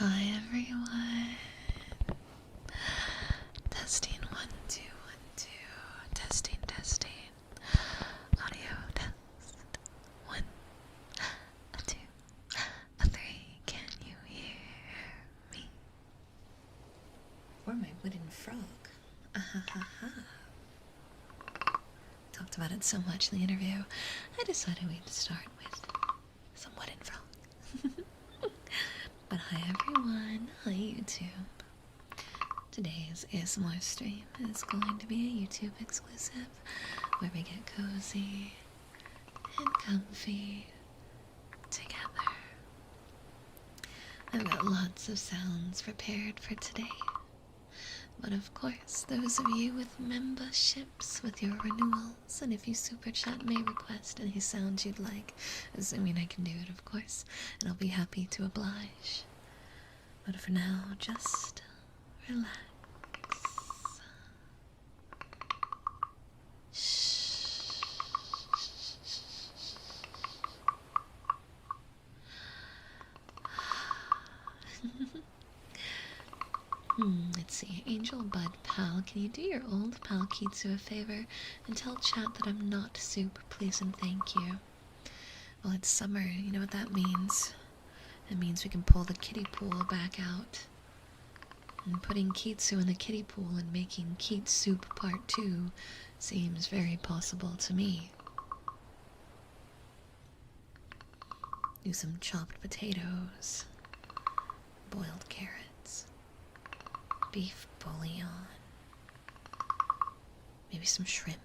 Hi everyone. Testing 1 2 1 2. Testing testing. Audio test 1 2 3. Can you hear me? Or my wooden frog. Talked about it so much in the interview, I decided we'd start with some wooden frog. But hi everyone, hi YouTube. Today's ASMR stream is going to be a YouTube exclusive where we get cozy and comfy together. I've got lots of sounds prepared for today. But of course, those of you with memberships with your renewals, and if you super chat may request any sounds you'd like, assuming I can do it of course, and I'll be happy to oblige. But for now, just relax. Shh. Let's see. Angel Bud Pal, can you do your old pal Kitsu a favor and tell chat that I'm not soup, please and thank you. Well, it's summer, you know what that means. It means we can pull the kiddie pool back out. And putting Kitsu in the kiddie pool and making Keat Soup Part 2 seems very possible to me. Do some chopped potatoes, boiled carrots, beef bouillon, maybe some shrimp.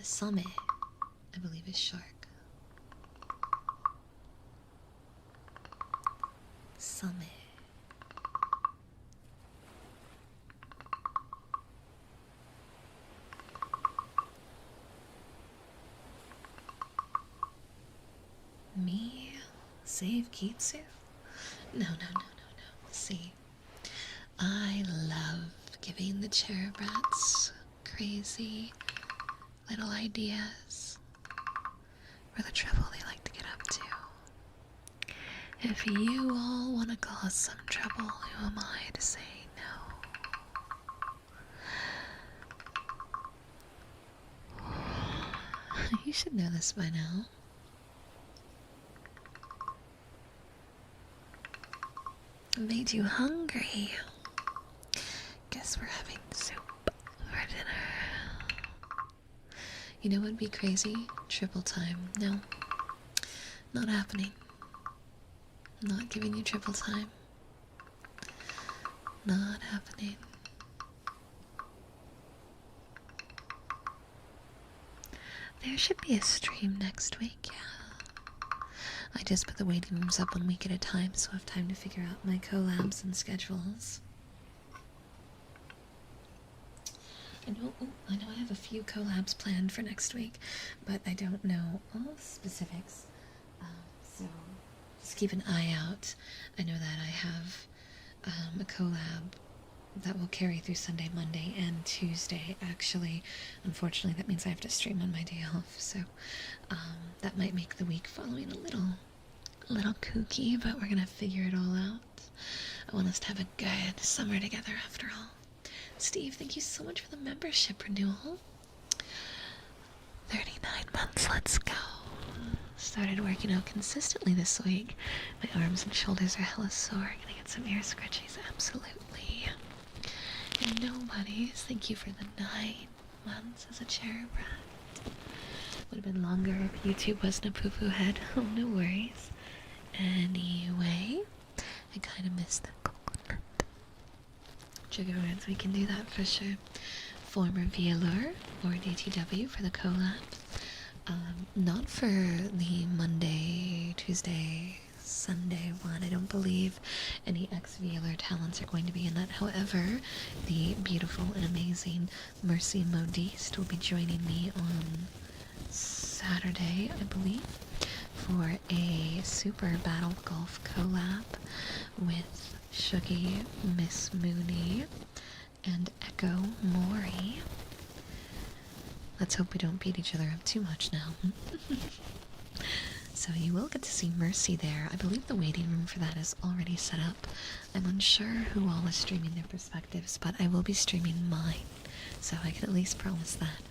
Same, I believe is shark. Same. Me? Save Kitsu? No. See, I love giving the cherub rats crazy little ideas for the trouble they like to get up to. If you all want to cause some trouble, who am I to say no? You should know this by now. Made you hungry. Guess we're having soup for dinner. You know what would be crazy? Triple time. No. Not happening. Not giving you triple time. Not happening. There should be a stream next week, yeah. I just put the waiting rooms up 1 week at a time, so I have time to figure out my collabs and schedules. I know I have a few collabs planned for next week, but I don't know all specifics. So just keep an eye out. I know that I have a collab that will carry through Sunday, Monday, and Tuesday. Actually, unfortunately, that means I have to stream on my day off, so that might make the week following a little kooky, but we're gonna figure it all out. I want us to have a good summer together after all. Steve, thank you so much for the membership renewal. 39 months, let's go. Started working out consistently this week. My arms and shoulders are hella sore. Gonna get some ear scratchies, absolutely. And nobody's, thank you for the 9 months as a cherub rat. Would have been longer if YouTube wasn't a poo-poo head. Oh, no worries. Anyway, I kind of missed the coconut. Trigger words, we can do that for sure. Former VLR or DTW for the collab. Not for the Monday, Tuesday, Sunday one. I don't believe any ex-VLR talents are going to be in that. However, the beautiful and amazing Mercy Modiste will be joining me on Saturday, I believe, for a Super Battle Golf collab with Shuggy, Miss Mooney, and Echo Mori. Let's hope we don't beat each other up too much now. So you will get to see Mercy there. I believe the waiting room for that is already set up. I'm unsure who all is streaming their perspectives, but I will be streaming mine, so I can at least promise that.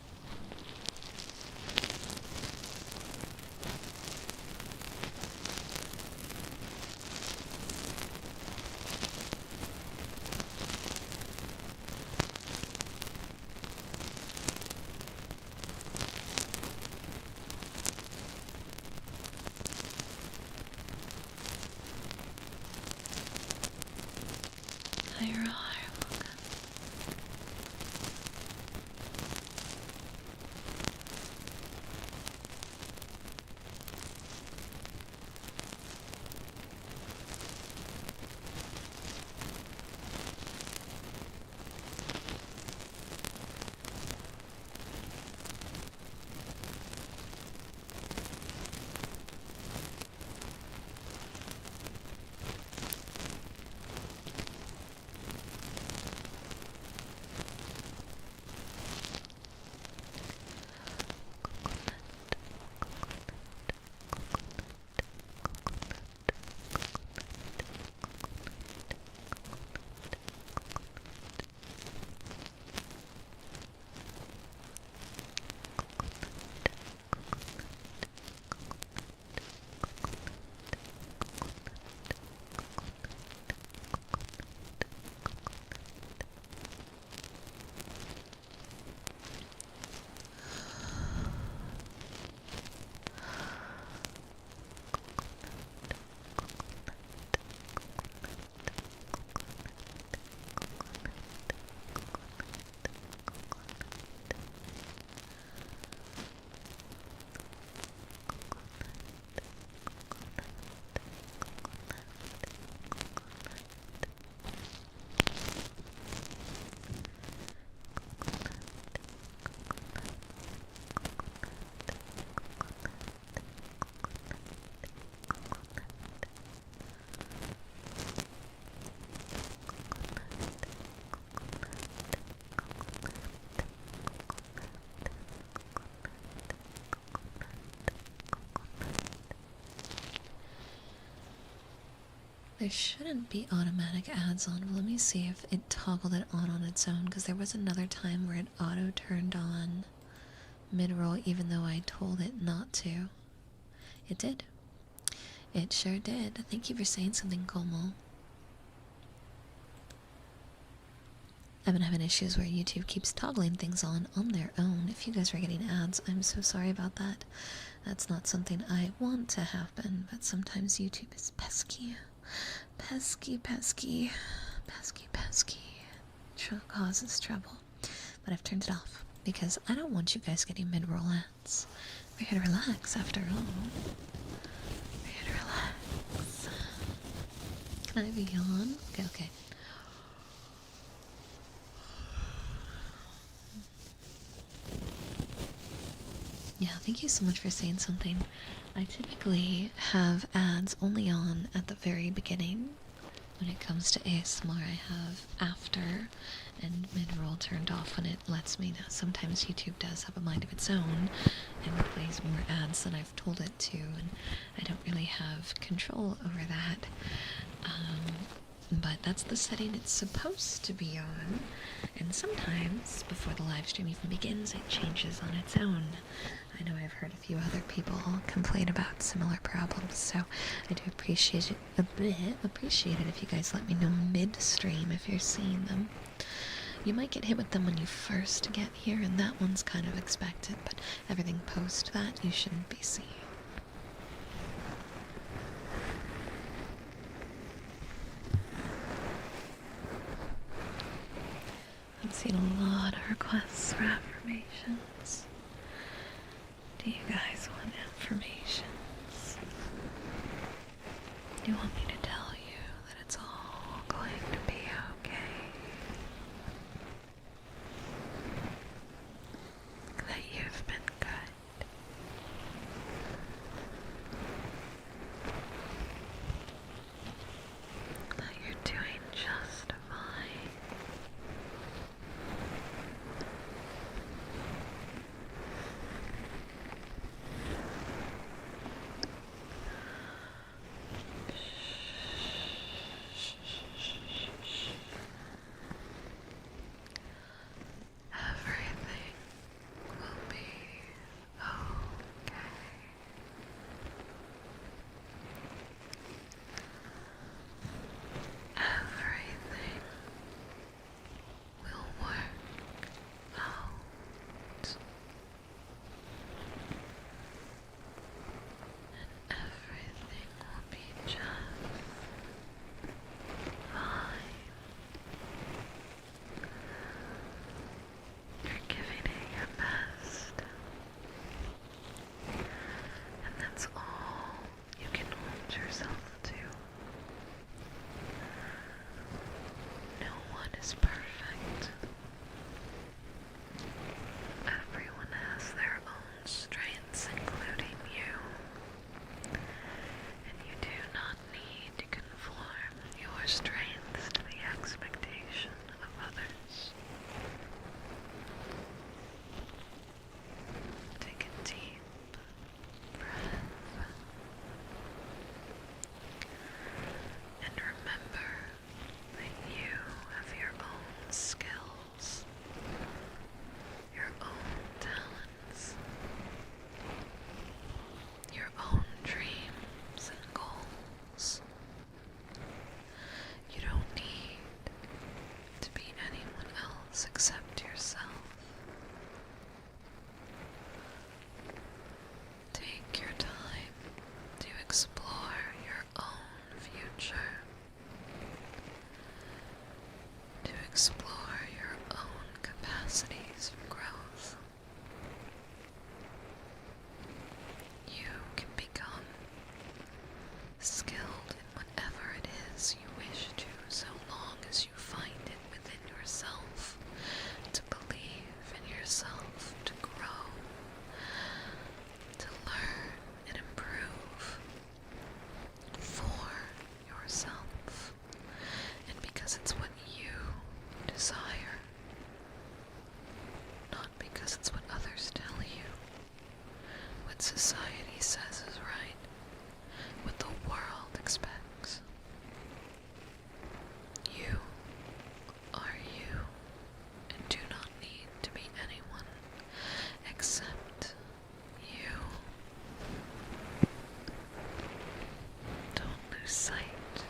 There shouldn't be automatic ads on, but let me see if it toggled it on its own, because there was another time where it auto turned on mid-roll even though I told it not to. It did. It sure did. Thank you for saying something, Como. I've been having issues where YouTube keeps toggling things on their own. If you guys are getting ads, I'm so sorry about that. That's not something I want to happen, but sometimes YouTube is pesky. Pesky, pesky, pesky, pesky. Causes trouble. But I've turned it off because I don't want you guys getting mid-roll ads. We're here to relax after all. We're here to relax. Can I have a yawn? Okay, okay. Yeah, thank you so much for saying something. I typically have ads only on at the very beginning. When it comes to ASMR, I have after and mid-roll turned off when it lets me know. Sometimes YouTube does have a mind of its own and plays more ads than I've told it to, and I don't really have control over that. But that's the setting it's supposed to be on, and sometimes, before the live stream even begins, it changes on its own. I know I've heard a few other people complain about similar problems, so I do appreciate it if you guys let me know mid-stream if you're seeing them. You might get hit with them when you first get here, and that one's kind of expected, but everything post that you shouldn't be seeing. I've seen a lot of requests for affirmations. Do you guys want affirmations? Do you want me to tell you that it's all going to be okay? That you've been good? That you're doing just fine? is accept yourself. Take your time to explore your own future, to explore your own capacities for growth. You can become skilled in whatever it is you wish to, so long as you find it within yourself to believe in yourself, to grow, to learn and improve for yourself, and because it's what you desire, not because it's what others tell you, what society says is right, what the world expects. You are you, and do not need to be anyone except you. Don't lose sight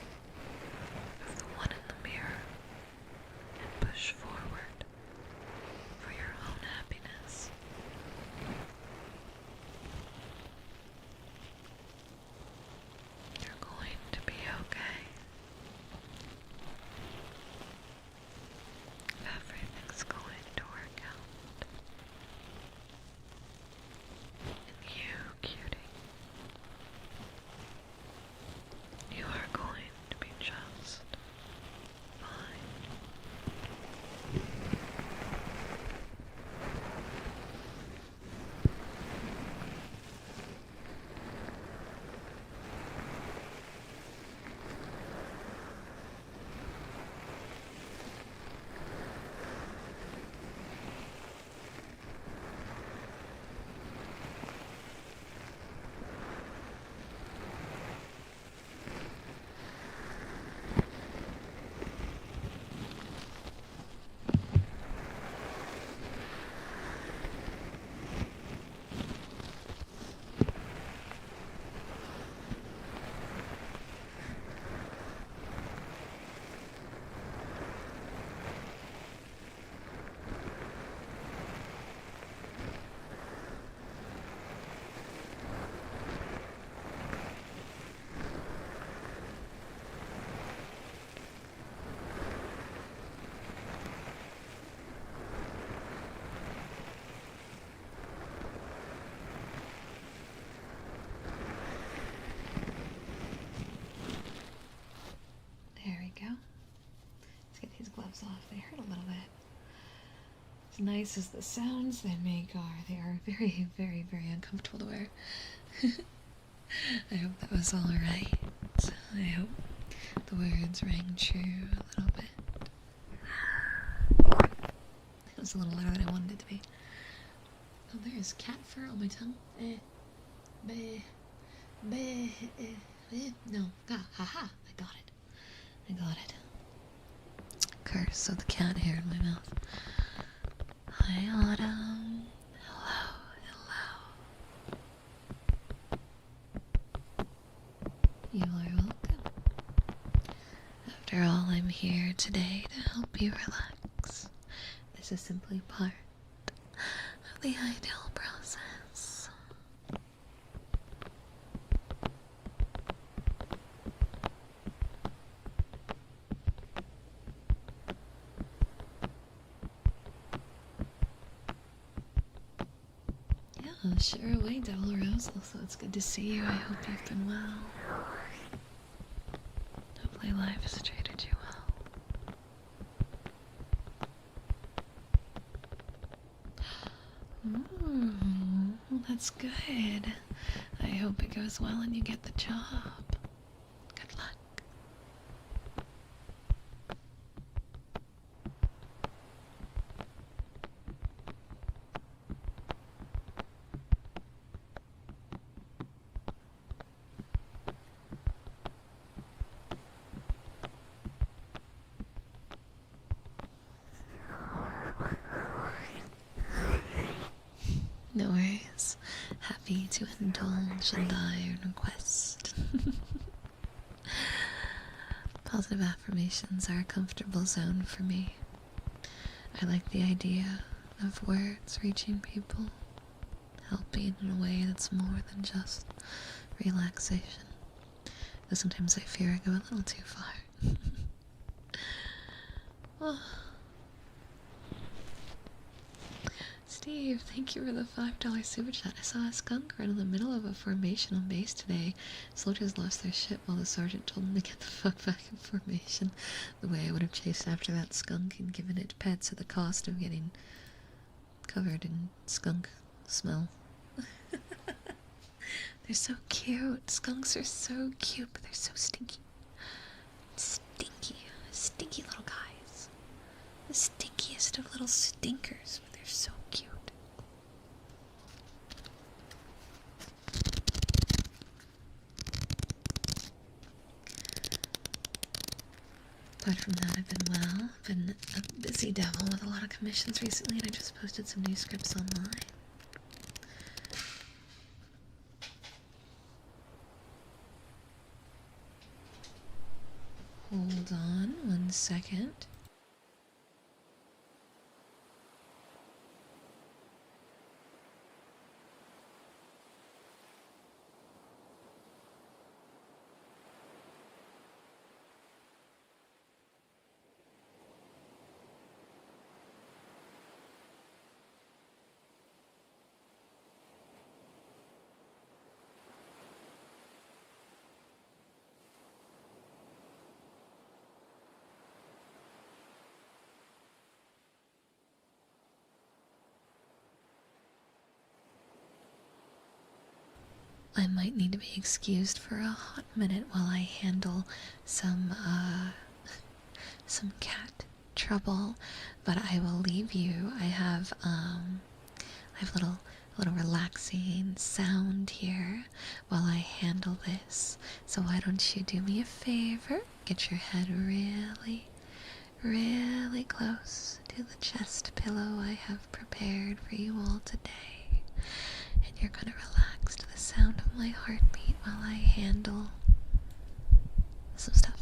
of the one in the mirror, and push forward for your own happiness. You're going to be okay. Everything's going to work out. And you, cutie, you are going to be just fine. There we go. Let's get these gloves off. They hurt a little bit. As nice as the sounds they make are, they are very, very, very uncomfortable to wear. I hope that was alright. I hope the words rang true a little bit. It was a little louder than I wanted it to be. Oh, there is cat fur on my tongue. No. Ah, haha. I got it. I got it. Curse of the cat hair in my mouth. Hi, Autumn. Hello, hello. You are welcome. After all, I'm here today to help you relax. This is simply part of the ideal process. Yeah, sure away, Double Rose. Also, it's good to see you. I hope you've been well. Hopefully life has treated you well. Ooh, that's good. I hope it goes well and you get the job. Good luck. No worries. Happy to indulge in thy request. Positive affirmations are a comfortable zone for me. I like the idea of words reaching people, helping in a way that's more than just relaxation. Though sometimes I fear I go a little too far. Oh. Steve, thank you for the $5 super chat. I saw a skunk right in the middle of a formation on base today. Soldiers lost their shit while the sergeant told them to get the fuck back in formation. The way I would have chased after that skunk and given it pets at the cost of getting covered in skunk smell. They're so cute. Skunks are so cute, but they're so stinky. Stinky. Stinky little guys. The stinkiest of little stinkers, but they're so cute. Apart from that, I've been well. I've been a busy devil with a lot of commissions recently, and I just posted some new scripts online. Hold on 1 second. I might need to be excused for a hot minute while I handle some cat trouble, but I will leave you. I have little relaxing sound here while I handle this. So why don't you do me a favor? Get your head really, really close to the chest pillow I have prepared for you all today. And you're gonna relax to the sound of my heartbeat while I handle some stuff.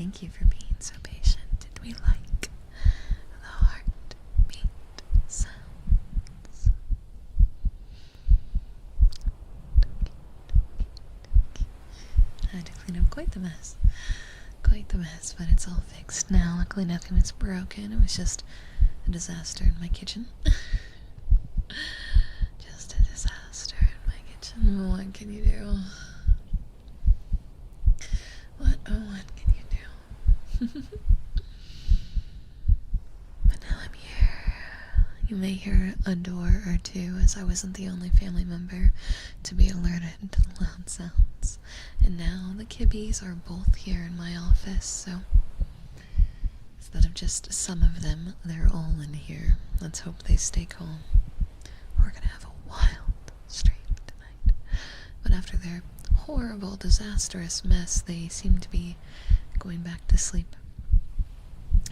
Thank you for being so patient. Did we like the heartbeat sounds? I had to clean up quite the mess. Quite the mess, but it's all fixed now. Luckily nothing was broken. It was just a disaster in my kitchen. Just a disaster in my kitchen. What can you do? What can you do? But now I'm here. You may hear a door or two, as I wasn't the only family member to be alerted to the loud sounds. And now the kibbies are both here in my office, so instead of just some of them, they're all in here. Let's hope they stay calm. We're gonna have a wild stream tonight. But after their horrible, disastrous mess, they seem to be going back to sleep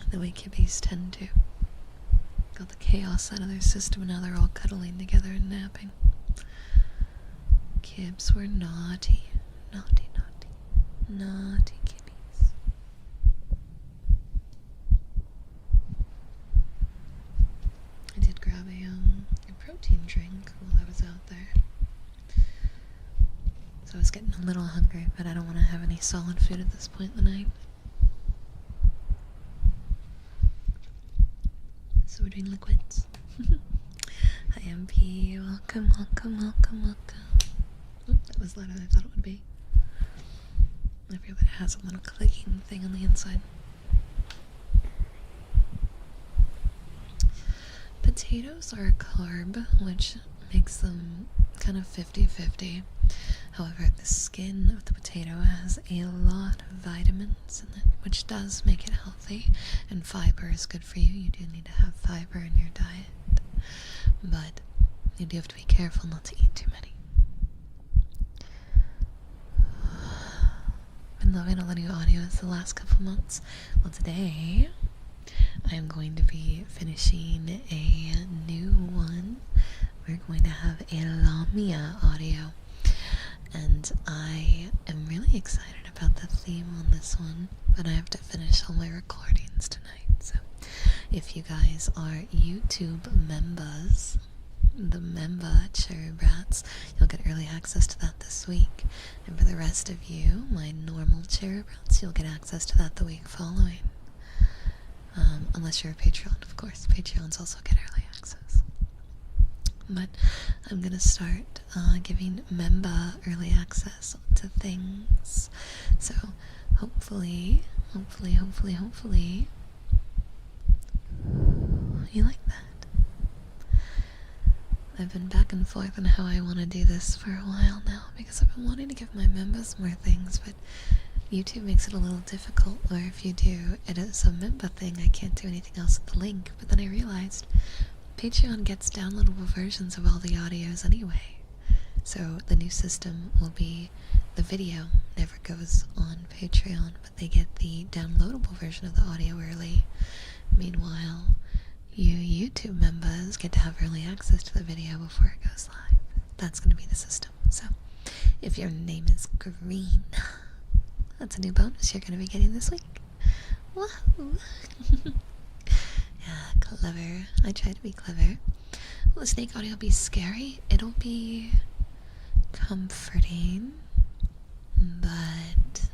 the way kibbies tend to. Got the chaos out of their system, and now they're all cuddling together and napping. Kibs were naughty. Naughty, naughty, naughty kibbies. I did grab a protein drink while I was out there. So I was getting a little hungry, but I don't want to have any solid food at this point in the night. So we're doing liquids. Hi MP, welcome, welcome, welcome, welcome. Oop, that was louder than I thought it would be. I feel that it has a little clicking thing on the inside. Potatoes are a carb, which makes them kind of 50-50. However, the skin of the potato has a lot of vitamins in it, which does make it healthy, and fiber is good for you. You do need to have fiber in your diet, but you do have to be careful not to eat too many. Been loving all the new audios the last couple months. Well, today I am going to be finishing a new one. We're going to have a Lamia audio, and I am really excited about the theme on this one, but I have to finish all my recordings tonight. So if you guys are YouTube members, the member Cherry Brats, you'll get early access to that this week, and for the rest of you, my normal Cherry Brats, you'll get access to that the week following. Unless you're a Patreon, of course. Patreons also get early access. But I'm gonna start giving member early access to things. So hopefully you like that. I've been back and forth on how I want to do this for a while now, because I've been wanting to give my members more things, but YouTube makes it a little difficult, where if you do it as a member thing, I can't do anything else with the link. But then I realized Patreon gets downloadable versions of all the audios anyway. So the new system will be the video never goes on Patreon, but they get the downloadable version of the audio early. Meanwhile, you YouTube members get to have early access to the video before it goes live. That's going to be the system. So if your name is Green, that's a new bonus you're going to be getting this week. Woohoo! Yeah, clever. I try to be clever. Will the snake audio be scary? It'll be comforting, but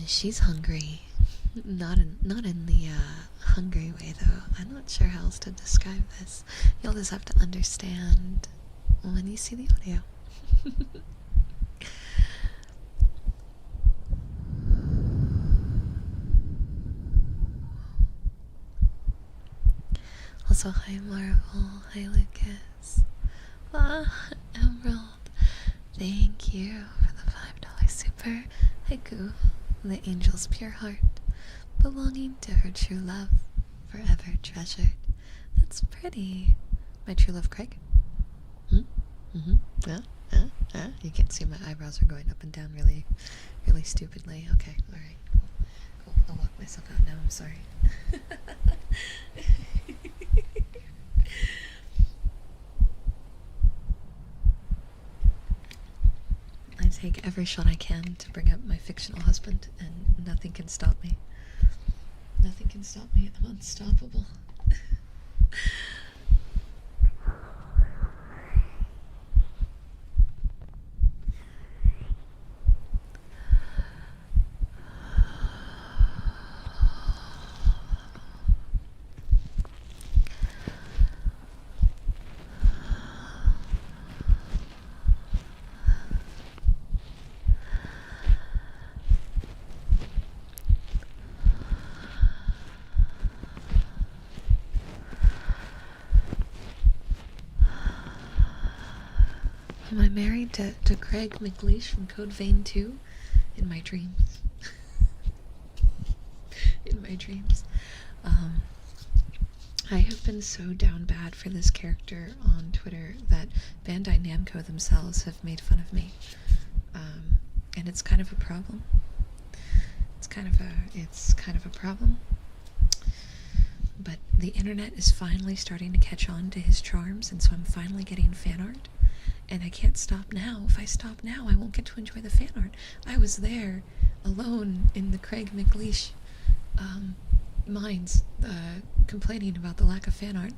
she's hungry. Not in the hungry way, though. I'm not sure how else to describe this. You'll just have to understand when you see the audio. Also, hi Marvel, hi Lucas. Ah, Emerald, thank you for the $5 super. Haiku, the angel's pure heart, belonging to her true love, forever treasured. That's pretty. My true love, Craig. You can't see my eyebrows are going up and down really, really stupidly. Okay, alright. Cool. I'll walk myself out now, I'm sorry. take every shot I can to bring up my fictional husband, and nothing can stop me. Nothing can stop me. I'm unstoppable. Am I married to Craig McLeish from Code Vein 2? In my dreams. In my dreams. I have been so down bad for this character on Twitter that Bandai Namco themselves have made fun of me. And it's kind of a problem. It's kind of a problem. But the internet is finally starting to catch on to his charms, and so I'm finally getting fan art. And I can't stop now. If I stop now, I won't get to enjoy the fan art. I was there, alone, in the Craig McLeish minds, complaining about the lack of fan art.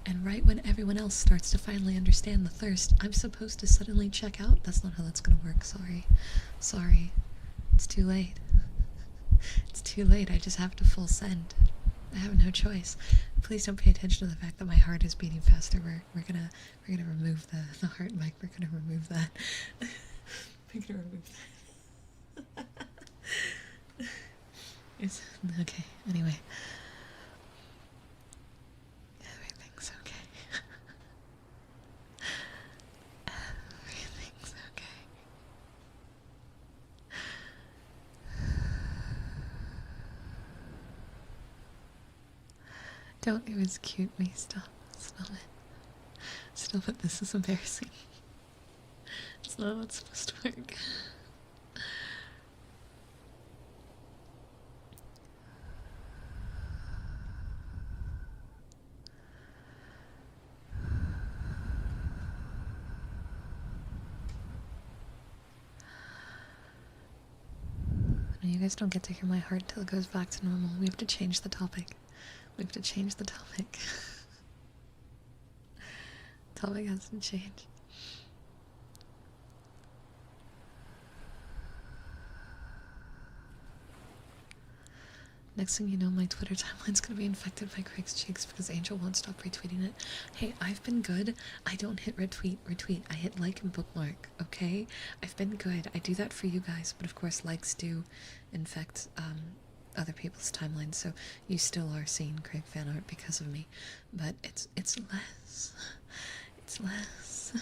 And right when everyone else starts to finally understand the thirst, I'm supposed to suddenly check out? That's not how that's gonna work, sorry. Sorry. It's too late. It's too late, I just have to full send. I have no choice. Please don't pay attention to the fact that my heart is beating faster. We're gonna remove the heart mic. We're gonna remove that. We're gonna remove that. It's okay. Anyway, everything's okay. Everything's okay. Don't even cute me. Stop. Stop it. Stop it. This is embarrassing. It's not how it's supposed to work. No, you guys don't get to hear my heart till it goes back to normal. We have to change the topic. We have to change the topic. Topic has to change. Next thing you know, my Twitter timeline's gonna be infected by Craig's cheeks because Angel won't stop retweeting it. Hey, I've been good. I don't hit retweet. I hit like and bookmark, okay? I've been good. I do that for you guys, but of course likes do infect other people's timelines, so you still are seeing Craig fan art because of me. But it's less. It's less.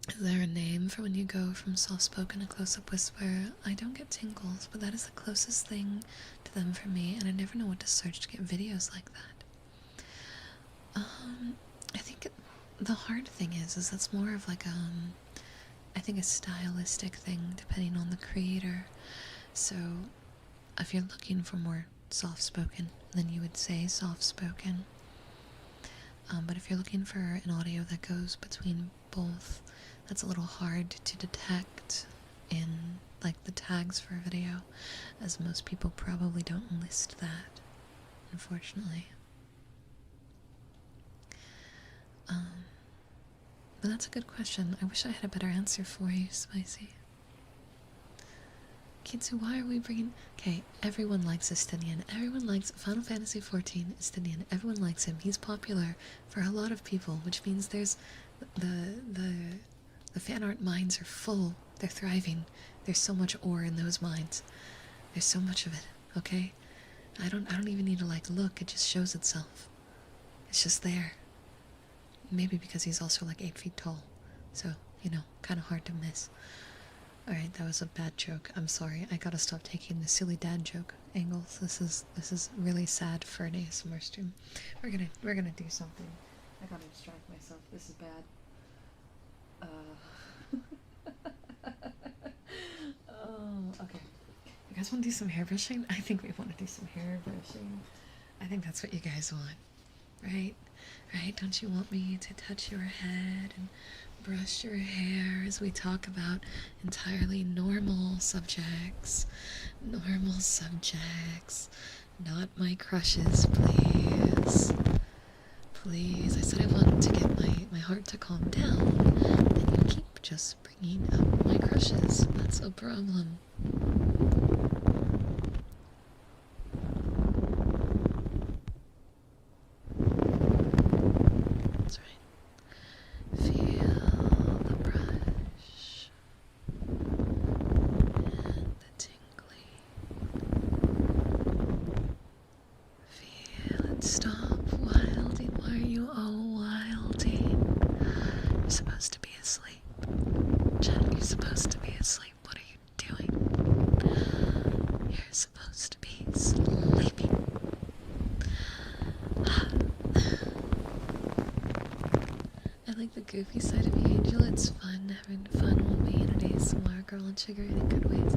Is there a name for when you go from soft-spoken to close-up whisper? I don't get tingles, but that is the closest thing to them for me, and I never know what to search to get videos like that. I think the hard thing is that's more of like, I think a stylistic thing depending on the creator. So, if you're looking for more soft-spoken, then you would say soft-spoken. But if you're looking for an audio that goes between both, that's a little hard to detect in like the tags for a video, as most people probably don't list that, unfortunately. But that's a good question. I wish I had a better answer for you, Spicy. Kitsu, why are we bringing... Okay, everyone likes Estinian. Everyone likes Final Fantasy XIV Estinian. Everyone likes him. He's popular for a lot of people, which means there's... The fan art mines are full. They're thriving. There's so much ore in those mines. There's so much of it, okay? I don't even need to, like, look. It just shows itself. It's just there. Maybe because he's also, like, 8 feet tall. So, you know, kind of hard to miss. Alright, that was a bad joke. I'm sorry. I gotta stop taking the silly dad joke angles. This is really sad for an ASMR stream. We're gonna do something. I gotta distract myself. This is bad. Oh, okay. You guys want to do some hair brushing? I think we want to do some hair brushing. I think that's what you guys want, right? Right? Don't you want me to touch your head and brush your hair as we talk about entirely normal subjects. Normal subjects. Not my crushes, please. Please. I said I wanted to get my heart to calm down, and you keep just bringing up my crushes. That's a problem. That's right. Feel the brush and the tingly. Feel it stop wilding. Why are you all wilding? You're supposed to be asleep. Jen, you're supposed to be asleep. What are you doing? You're supposed to be sleeping. I like the goofy side of you, Angel. It's fun having fun while being an ASMR girl and sugar in good ways.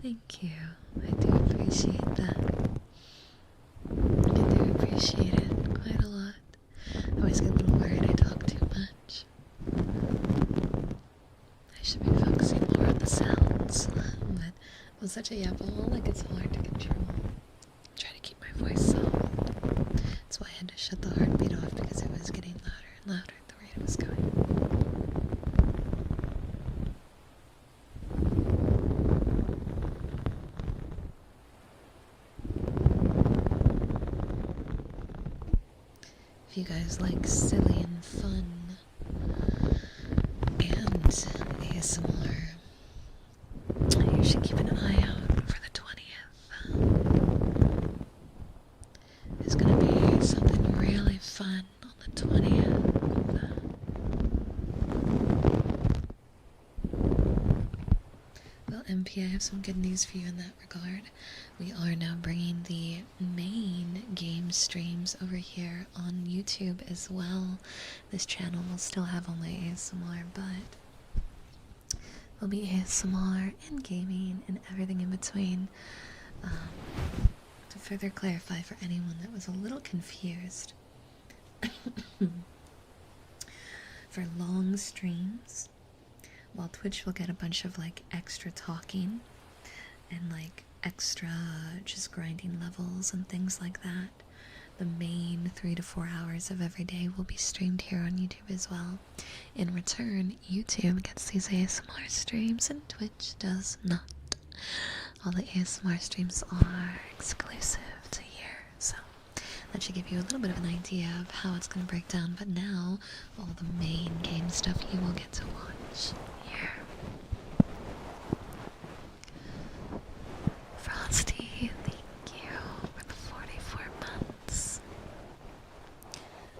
Thank you. I do appreciate that. I do appreciate it quite a lot. I always get a little worried I talk too much. I should be focusing more on the sounds, but with such a yapaholic, it's hard to control. Try to keep my voice soft. That's why I had to shut the heartbeat off, because it was getting louder and louder at the rate it was going. If you guys like silly and fun and ASMR, you should keep an eye out for the 20th. It's gonna be something really fun on the 20th. Well, MP, I have some good news for you in that regard. We are now bringing the main game streams over here on YouTube as well. This channel will still have only ASMR, but there'll be ASMR and gaming and everything in between. To further clarify for anyone that was a little confused, for long streams, while Twitch will get a bunch of like extra talking and like extra just grinding levels and things like that, the main 3 to 4 hours of every day will be streamed here on YouTube as well. In return, YouTube gets these ASMR streams and Twitch does not. All the ASMR streams are exclusive to here, so that should give you a little bit of an idea of how it's going to break down. But now, all the main game stuff you will get to watch here. Frosty, thank you for the 44 months.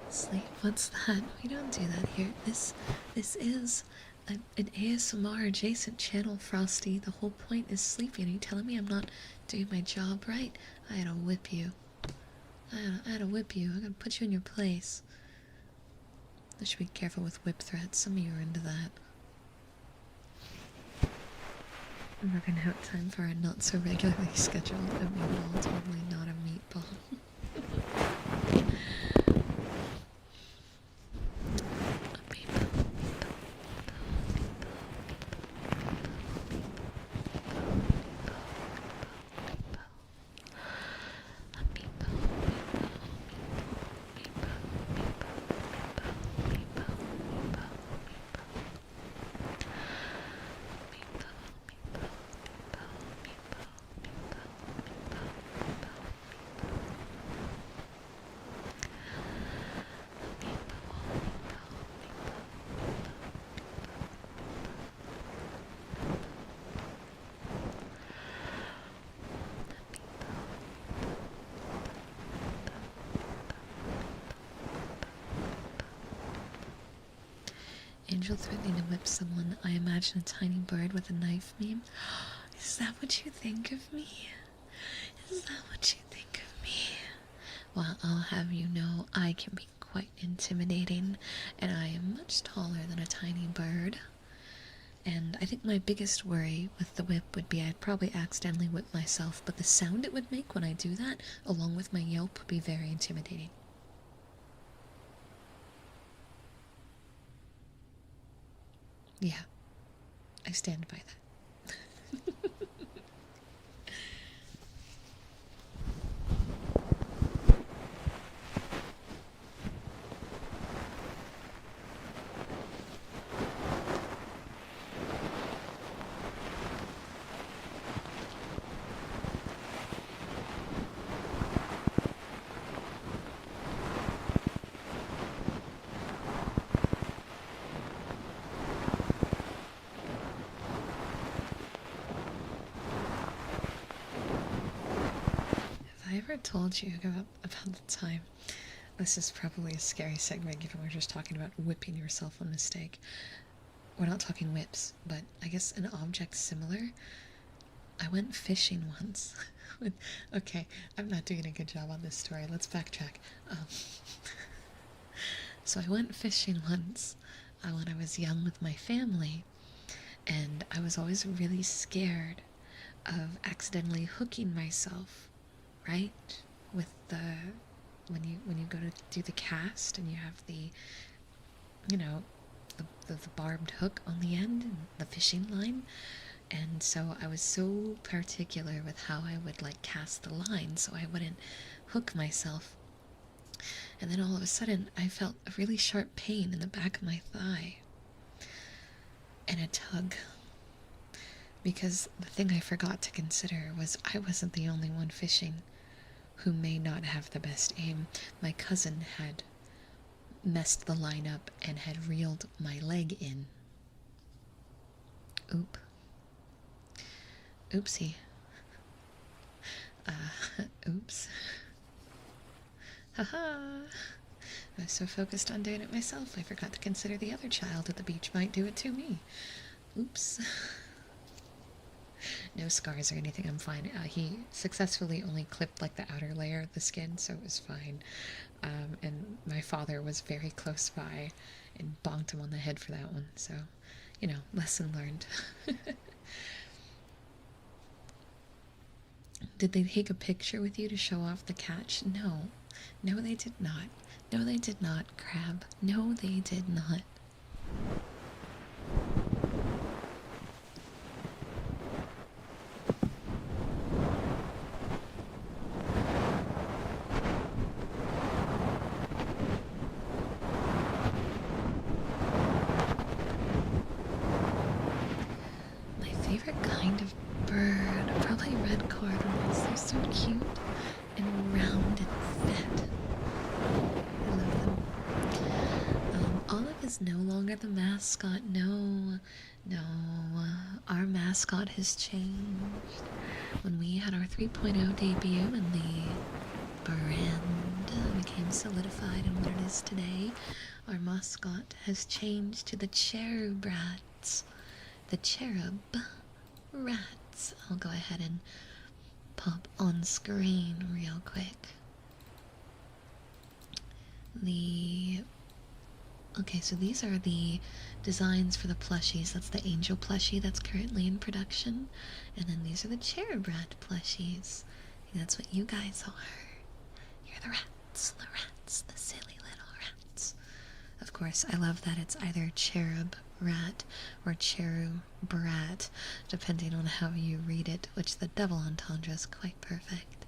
Sleep, what's that? We don't do that here. This is an ASMR adjacent channel, Frosty. The whole point is sleeping. Are you telling me I'm not doing my job right? I had to whip you. I had to whip you. I gotta put you in your place. I should be careful with whip threats. Some of you are into that. I'm not gonna have time for a not so regularly scheduled meatball. Totally not a meatball. Angel threatening to whip someone. I imagine a tiny bird with a knife meme. Is that what you think of me? Is that what you think of me? Well, I'll have you know I can be quite intimidating, and I am much taller than a tiny bird. And I think my biggest worry with the whip would be I'd probably accidentally whip myself, but the sound it would make when I do that, along with my yelp, would be very intimidating. Yeah, I stand by that. Have I ever told you about the time? This is probably a scary segment given we're just talking about whipping yourself on mistake. We're not talking whips, but I guess an object similar. I went fishing once. Okay, I'm not doing a good job on this story. Let's backtrack. Um, so I went fishing once when I was young with my family, and I was always really scared of accidentally hooking myself, right? With the when you go to do the cast and you have the the barbed hook on the end and the fishing line. And so I was so particular with how I would like cast the line so I wouldn't hook myself. And then all of a sudden I felt a really sharp pain in the back of my thigh and a tug. Because the thing I forgot to consider was I wasn't the only one fishing who may not have the best aim. My cousin had messed the line up and had reeled my leg in. Oopsie. Oops. Haha. I was so focused on doing it myself, I forgot to consider the other child at the beach might do it to me. Oops. No scars or anything, I'm fine. He successfully only clipped like the outer layer of the skin, so it was fine. And my father was very close by and bonked him on the head for that one, so, lesson learned. Did they take a picture with you to show off the catch? No. No, they did not. No, they did not, Crab. No, they did not. My favorite kind of bird, probably red cardinals. They're so cute and round and fat. I love them. Olive is no longer the mascot. No. Our mascot has changed. When we had our 3.0 debut and the brand became solidified in what it is today, our mascot has changed to the cherub rats. The cherub rats. I'll go ahead and pop on screen real quick. Okay, so these are the designs for the plushies. That's the angel plushie that's currently in production. And then these are the cherub rat plushies. And that's what you guys are. You're the rats, the silly little rats. Of course, I love that it's either cherub rat or cherub brat, depending on how you read it, which the double entendre is quite perfect.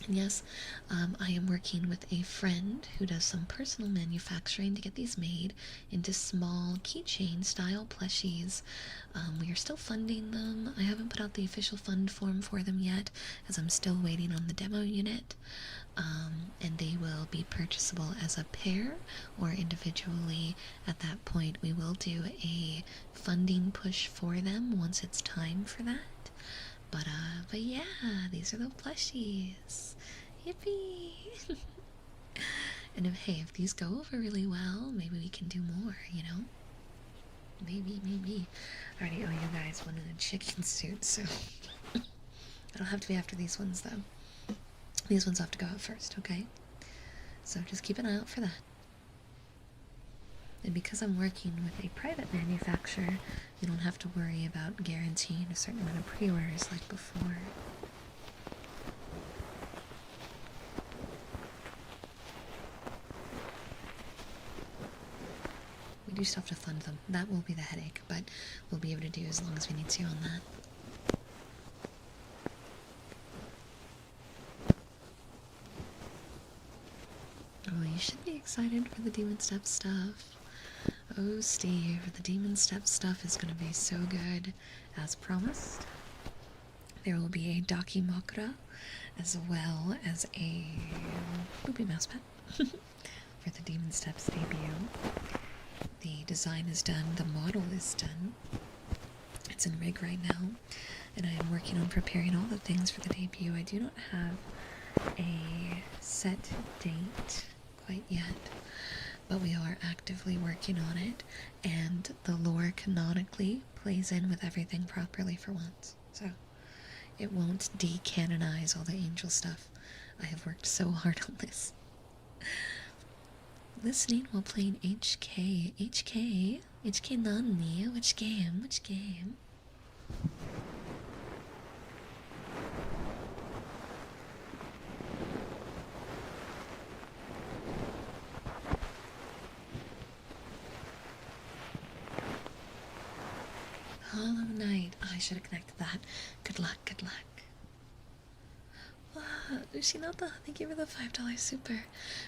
And yes, I am working with a friend who does some personal manufacturing to get these made into small keychain style plushies. We are still funding them. I haven't put out the official fund form for them yet, as I'm still waiting on the demo unit. And they will be purchasable as a pair or individually. At that point, we will do a funding push for them once it's time for that. But yeah, these are the plushies. Yippee! And if these go over really well, maybe we can do more, Maybe. I already owe you guys one in a chicken suit, so it'll have to be after these ones, though. These ones have to go out first, okay? So just keep an eye out for that. And because I'm working with a private manufacturer, you don't have to worry about guaranteeing a certain amount of pre-orders like before. We do still have to fund them. That will be the headache, but we'll be able to do as long as we need to on that. Oh, you should be excited for the Demon Step stuff. Oh, Steve, the Demon Step stuff is going to be so good. As promised, there will be a Dakimakura as well as a Boopy Mouse Pet for the Demon Steps debut. The design is done, the model is done. It's in rig right now, and I am working on preparing all the things for the debut. I do not have a set date quite yet, but we are actively working on it, and the lore canonically plays in with everything properly for once, so it won't decanonize all the angel stuff. I have worked so hard on this. Listening while playing HK Nani, which game? Hollow Knight. Oh, I should have connected that. Good luck. Ushinata, thank you for the $5 super.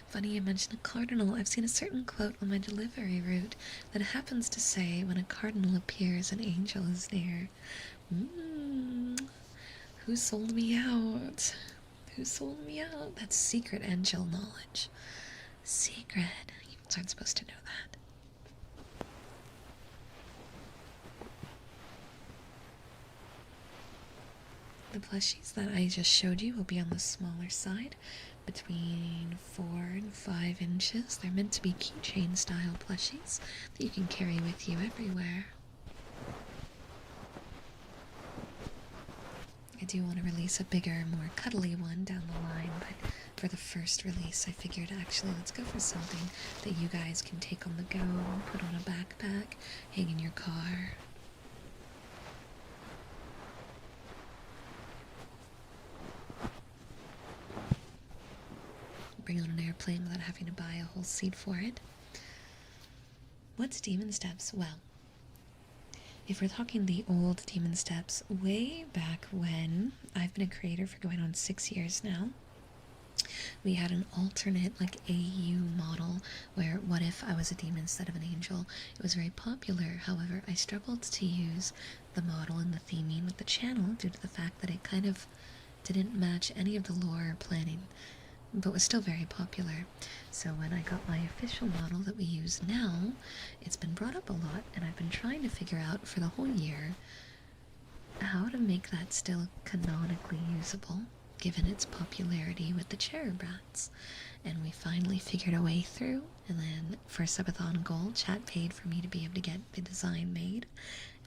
Funny you mentioned a cardinal. I've seen a certain quote on my delivery route that happens to say, when a cardinal appears, an angel is near. Who sold me out? That's secret angel knowledge. Secret. You aren't supposed to know that. The plushies that I just showed you will be on the smaller side, between 4 and 5 inches. They're meant to be keychain style plushies that you can carry with you everywhere. I do want to release a bigger, more cuddly one down the line, but for the first release I figured actually let's go for something that you guys can take on the go, put on a backpack, hang in your car. Bring on an airplane without having to buy a whole seat for it. What's Demon Steps? Well, if we're talking the old Demon Steps, way back when, I've been a creator for going on 6 years now, we had an alternate, like, AU model where what if I was a demon instead of an angel? It was very popular. However, I struggled to use the model and the theming with the channel due to the fact that it kind of didn't match any of the lore or planning, but was still very popular. So when I got my official model that we use now, it's been brought up a lot, and I've been trying to figure out for the whole year how to make that still canonically usable, given its popularity with the Cherub Rats. And we finally figured a way through, and then for Subathon Gold, chat paid for me to be able to get the design made.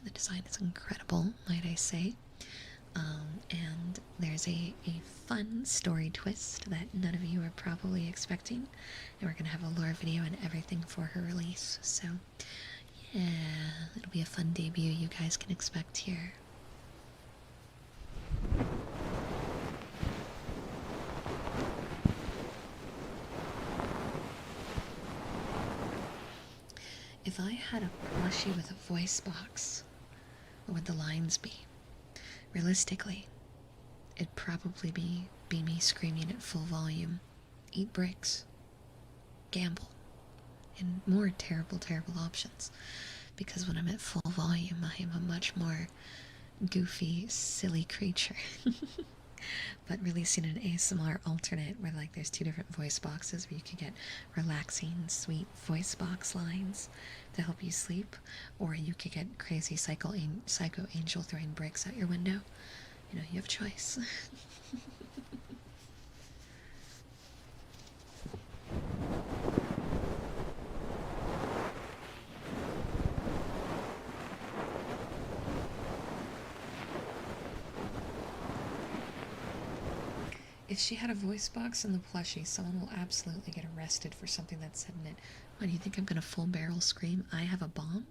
The design is incredible, might I say. And there's a fun story twist that none of you are probably expecting, and we're going to have a lore video and everything for her release, so yeah, it'll be a fun debut you guys can expect here. If I had a plushie with a voice box, what would the lines be? Realistically, it'd probably be me screaming at full volume, eat bricks, gamble, and more terrible options. Because when I'm at full volume, I am a much more goofy, silly creature. But releasing an ASMR alternate where like there's 2 different voice boxes where you can get relaxing, sweet voice box lines to help you sleep, or you could get crazy psycho angel throwing bricks out your window. You know, you have a choice. If she had a voice box in the plushie, someone will absolutely get arrested for something that's said in it. Why, do you think I'm gonna full barrel scream, I have a bomb?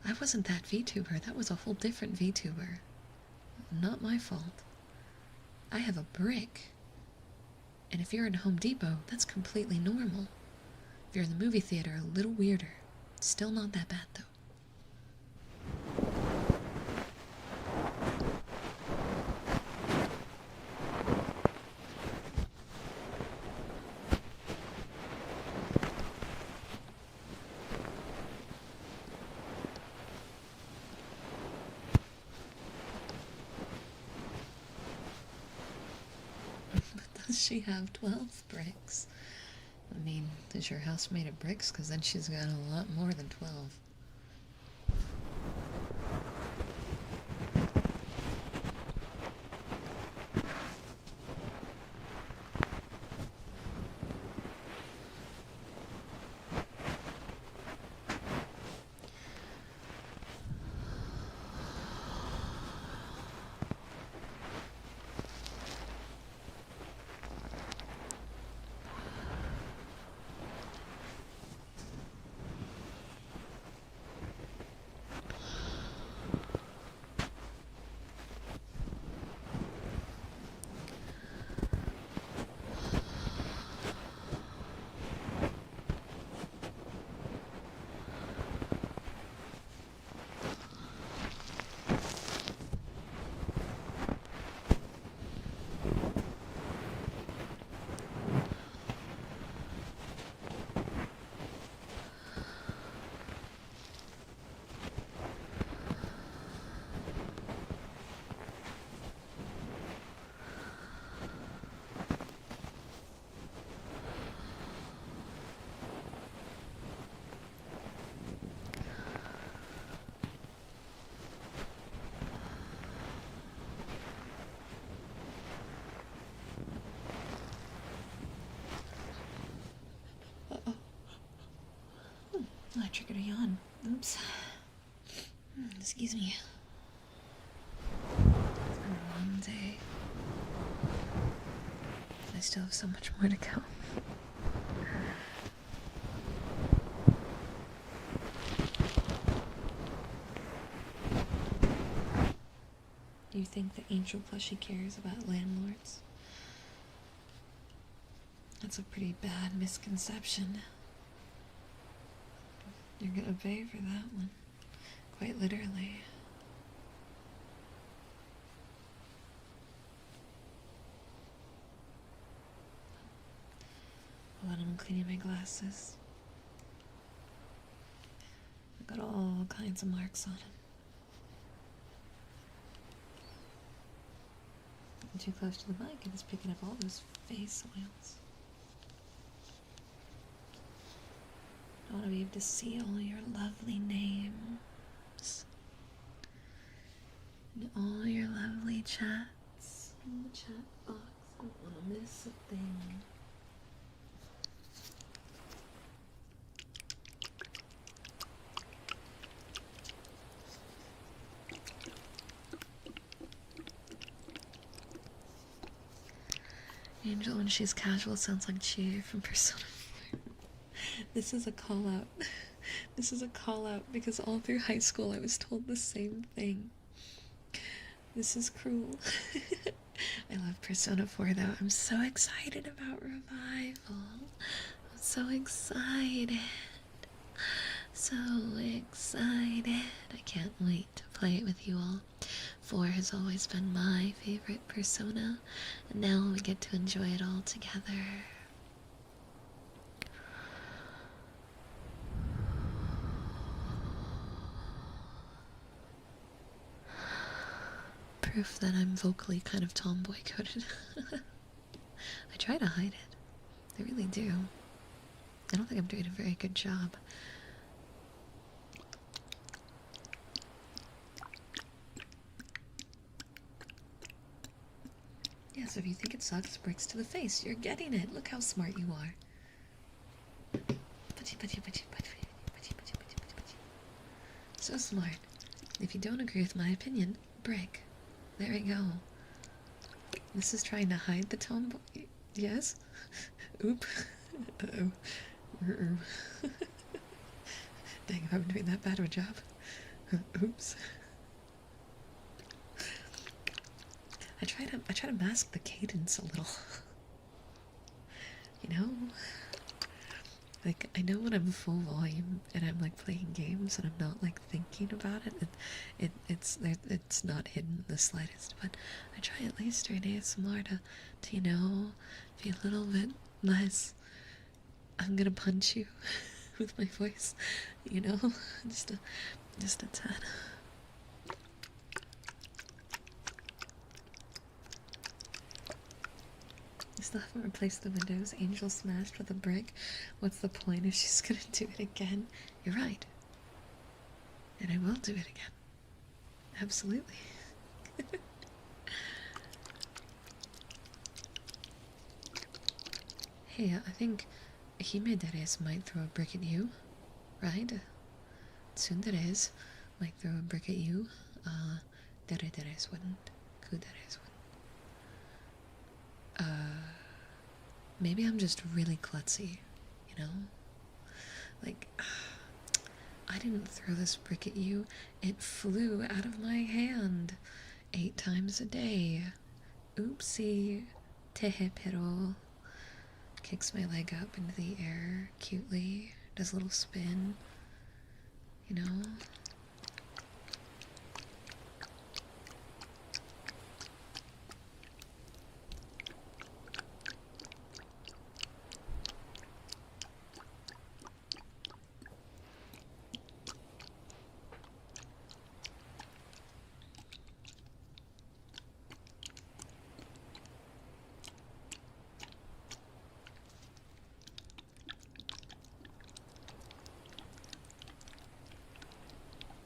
I wasn't that VTuber, that was a whole different VTuber. Not my fault. I have a brick. And if you're in Home Depot, that's completely normal. you're in the movie theater, a little weirder. Still not that bad, though. Does she have 12 bricks? I mean, is your house made of bricks? Because then she's got a lot more than 12. I triggered a yawn. Oops. Excuse me. It's been a long day. I still have so much more to go. Do you think the angel plushie cares about landlords? That's a pretty bad misconception. You're gonna pay for that one. Quite literally. Hold on, I'm cleaning my glasses. I've got all kinds of marks on them. I'm too close to the mic and it's picking up all those face oils. I want to be able to see all your lovely names and all your lovely chats in the chat box. I don't want to miss a thing. Angel, when she's casual, sounds like Cheer from Persona 4. This is a call out. This is a call out because all through high school I was told the same thing. This is cruel. I love Persona 4 though. I'm so excited about Revival. I'm so excited. So excited. I can't wait to play it with you all. 4 has always been my favorite Persona, and now we get to enjoy it all together. Proof that I'm vocally kind of tomboy coded. I try to hide it. I really do. I don't think I'm doing a very good job. Yeah, so if you think it sucks, bricks to the face. You're getting it. Look how smart you are. So smart. If you don't agree with my opinion, brick. There we go. This is trying to hide the tomboy. Yes? Oop. Uh-oh. Dang, if I'm doing that bad of a job. Oops. I try to mask the cadence a little. You know? Like, I know when I'm full volume and I'm like playing games and I'm not like thinking about it, it's not hidden the slightest. But I try at least during ASMR to be a little bit less. I'm gonna punch you with my voice, just a tad. I still haven't replaced the windows. Angel smashed with a brick. What's the point if she's gonna do it again? You're right. And I will do it again. Absolutely. Hey, I think Himederes might throw a brick at you, right? Tsunderes might throw a brick at you. Derederes wouldn't. Kuderes wouldn't. Maybe I'm just really klutzy, Like, I didn't throw this brick at you. It flew out of my hand 8 times a day. Oopsie. Tehepero. Kicks my leg up into the air cutely. Does a little spin.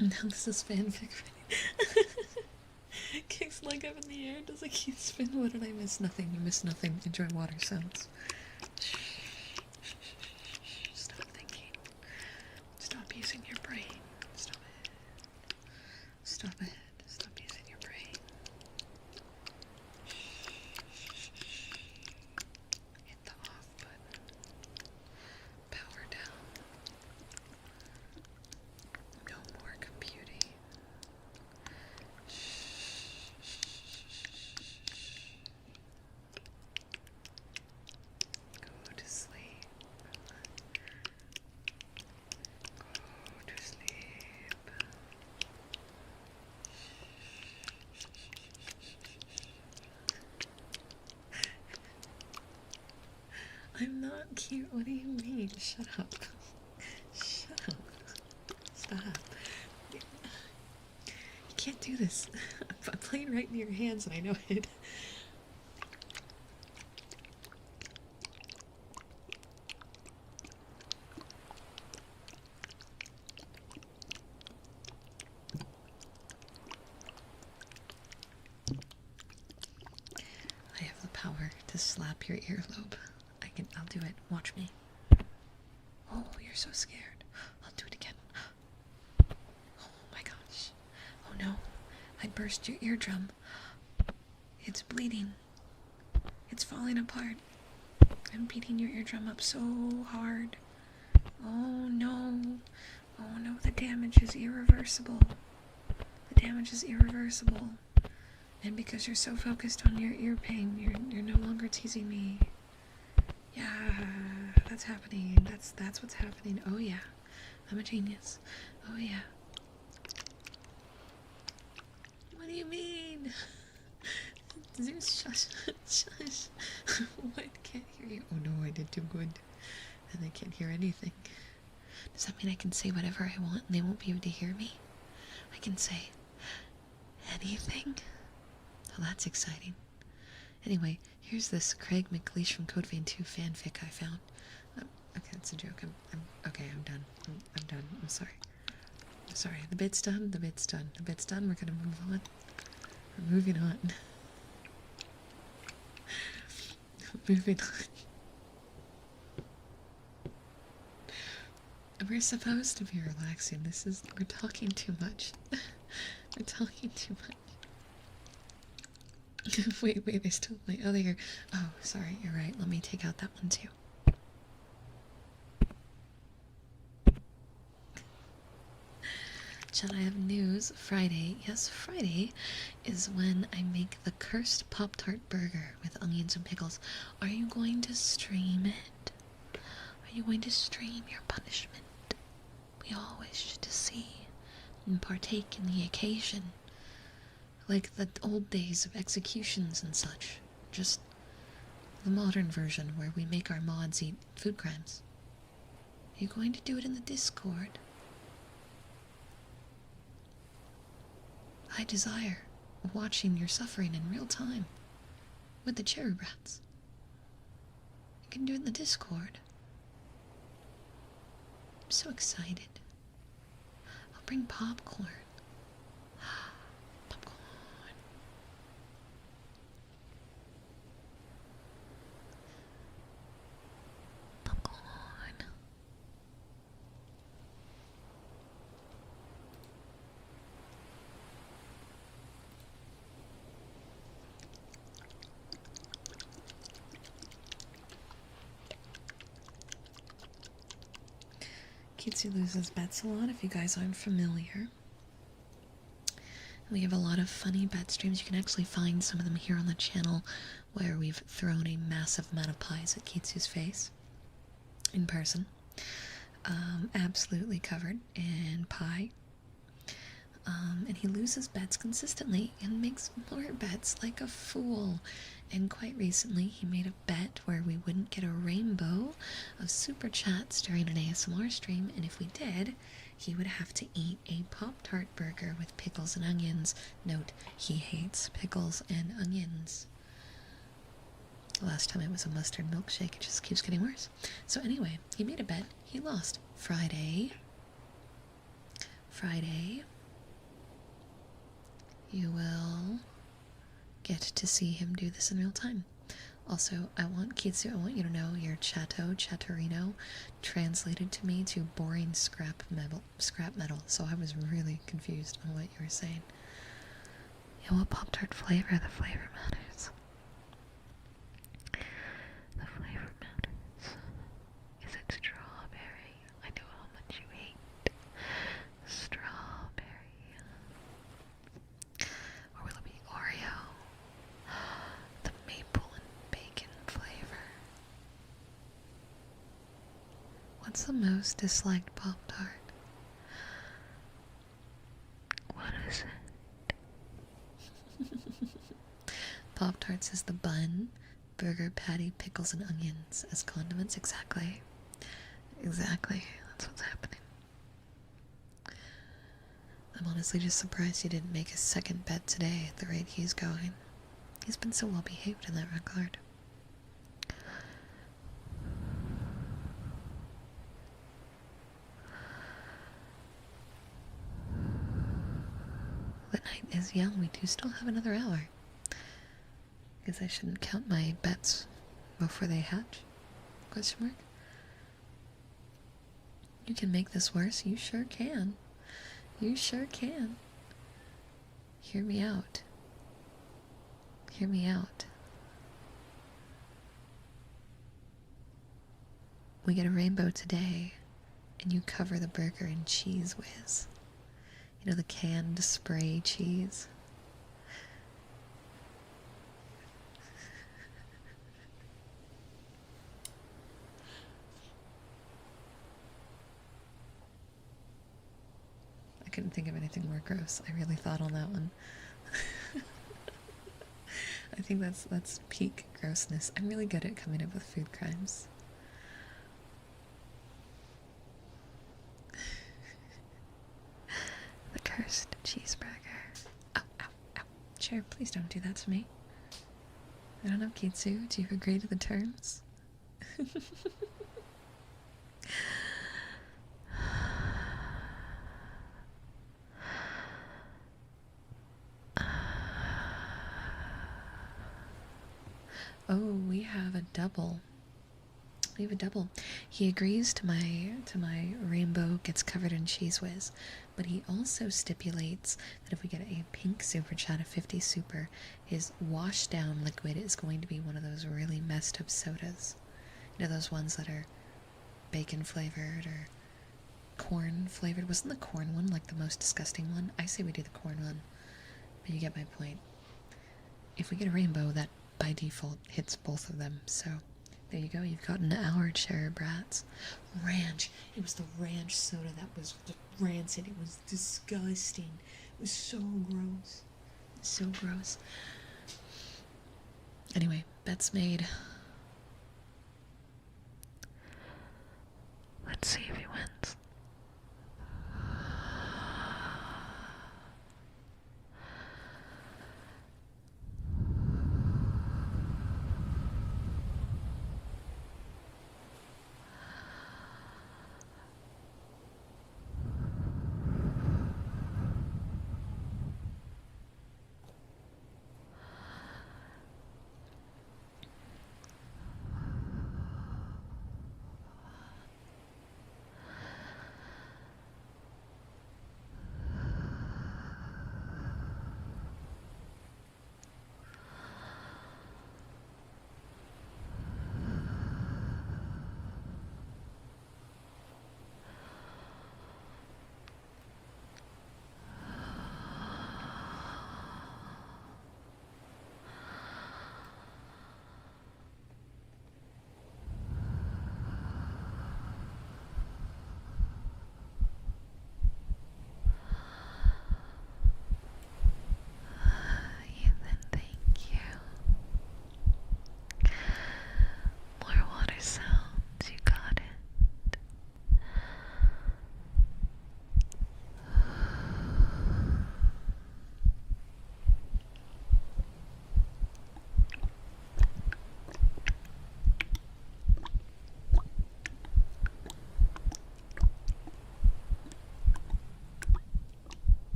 Now this is fanfic. Kicks leg up in the air, does a cute spin. What did I miss? Nothing. You missed nothing. Enjoy water sounds. Stop thinking. Stop using your brain. Stop it. Stop it. Stop using your brain. Hit the off button. Power down. No more computing. Go to sleep. Go to sleep. I'm not cute. What do you mean? Shut up. Shut up. Stop. You can't do this. I'm playing right in your hands and I know it. I have the power to slap your earlobe. I'll do it. Watch me. Oh, you're so scared. I'll do it again. Oh my gosh. Oh no. I burst your eardrum. It's bleeding. It's falling apart. I'm beating your eardrum up so hard. Oh no. Oh no, the damage is irreversible. The damage is irreversible. And because you're so focused on your ear pain, you're no longer teasing me. Yeah, that's happening. That's what's happening. Oh yeah. I'm a genius. Oh yeah. What do you mean? Zeus, shush, shush. What? Can't hear you. Oh no, I did too good. And I can't hear anything. Does that mean I can say whatever I want and they won't be able to hear me? I can say anything? Oh, that's exciting. Anyway, here's this Craig McLeish from Code Vein 2 fanfic I found. Okay, it's a joke. Okay, I'm done. I'm done. I'm sorry. I'm sorry. The bit's done. The bit's done. The bit's done. We're gonna move on. We're moving on. Moving on. We're supposed to be relaxing. We're talking too much. We're talking too much. Wait, I still have my other ear. Oh, sorry, you're right. Let me take out that one too. Chat, I have news. Friday, yes, Friday is when I make the cursed Pop-Tart burger with onions and pickles. Are you going to stream it? Are you going to stream your punishment? We all wish to see and partake in the occasion, like the old days of executions and such. Just the modern version where we make our mods eat food crimes. Are you going to do it in the Discord? I desire watching your suffering in real time with the cherry brats. You can do it in the Discord. I'm so excited. I'll bring popcorn. Popcorn. Popcorn. Kitsu loses bets a lot if you guys aren't familiar. We have a lot of funny bet streams. You can actually find some of them here on the channel where we've thrown a massive amount of pies at Kitsu's face in person. Absolutely covered in pie. And he loses bets consistently and makes more bets like a fool. And quite recently, he made a bet where we wouldn't get a rainbow of super chats during an ASMR stream, and if we did, he would have to eat a Pop-Tart burger with pickles and onions. Note, he hates pickles and onions. Last time it was a mustard milkshake. It just keeps getting worse. So anyway, he made a bet. He lost. Friday, you will get to see him do this in real time. Also, I want Kitsu, I want you to know your chatterino translated to me to boring scrap metal, so I was really confused on what you were saying. Yeah, what Pop-Tart flavor? The flavor matters. The flavor matters. Is it strawberry? I know how much you hate strawberry. Or will it be Oreo? The maple and bacon flavor. What's the most disliked Pop-Tart? What is it? Pop-Tarts is the bun, burger patty, pickles, and onions as condiments. Exactly. Exactly. That's what's happening. I'm honestly just surprised he didn't make a second bet today at the rate he's going. He's been so well behaved in that regard. The night is young. We do still have another hour. Guess I shouldn't count my bets before they hatch? Question mark? You can make this worse. You sure can. You sure can. Hear me out. Hear me out. We get a rainbow today, and you cover the burger in cheese whiz. You know, the canned spray cheese. I couldn't think of anything more gross. I really thought on that one. I think that's peak grossness. I'm really good at coming up with food crimes. The cursed cheeseburger. Ow, ow, ow. Sure, please don't do that to me. I don't know, Kitsu. Do you agree to the terms? Oh, we have a double. We have a double. He agrees to my rainbow gets covered in cheese whiz, but he also stipulates that if we get a pink super chat of 50 super, his wash down liquid is going to be one of those really messed up sodas. You know, those ones that are bacon flavored or corn flavored. Wasn't the corn one like the most disgusting one? I say we do the corn one, but you get my point. If we get a rainbow, that by default hits both of them, so There you go, you've gotten our cherry brats. Ranch. It was the ranch soda that was rancid. It was disgusting. It was so gross. So gross. Anyway, bet's made. Let's see if he wins.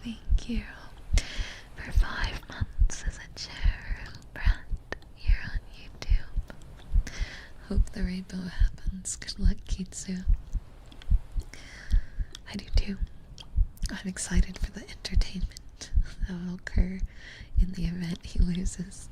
Thank you for 5 months as a cherry brat here on YouTube. Hope the rainbow happens. Good luck, Kitsu. I do too. I'm excited for the entertainment that will occur in the event he loses.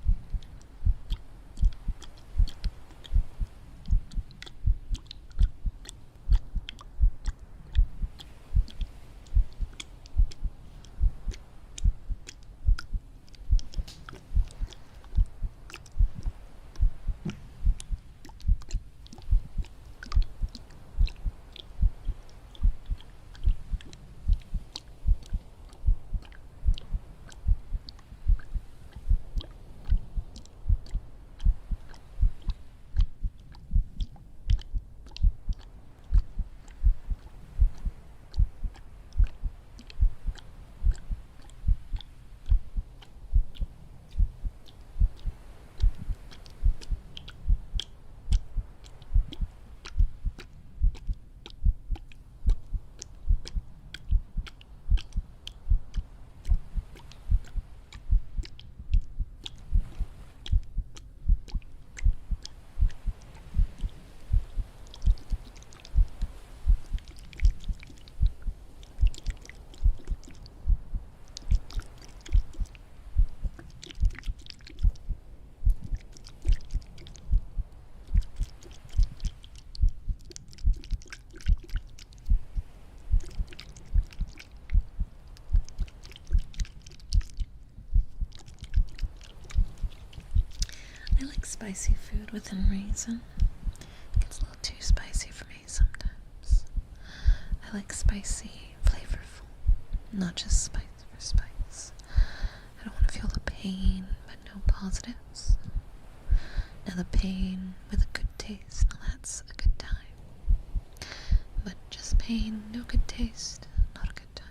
I like spicy food within reason. It gets a little too spicy for me sometimes. I like spicy, flavorful, not just spice for spice. I don't want to feel the pain, but no positives. Now the pain with a good taste, now that's a good time. But just pain, no good taste, not a good time.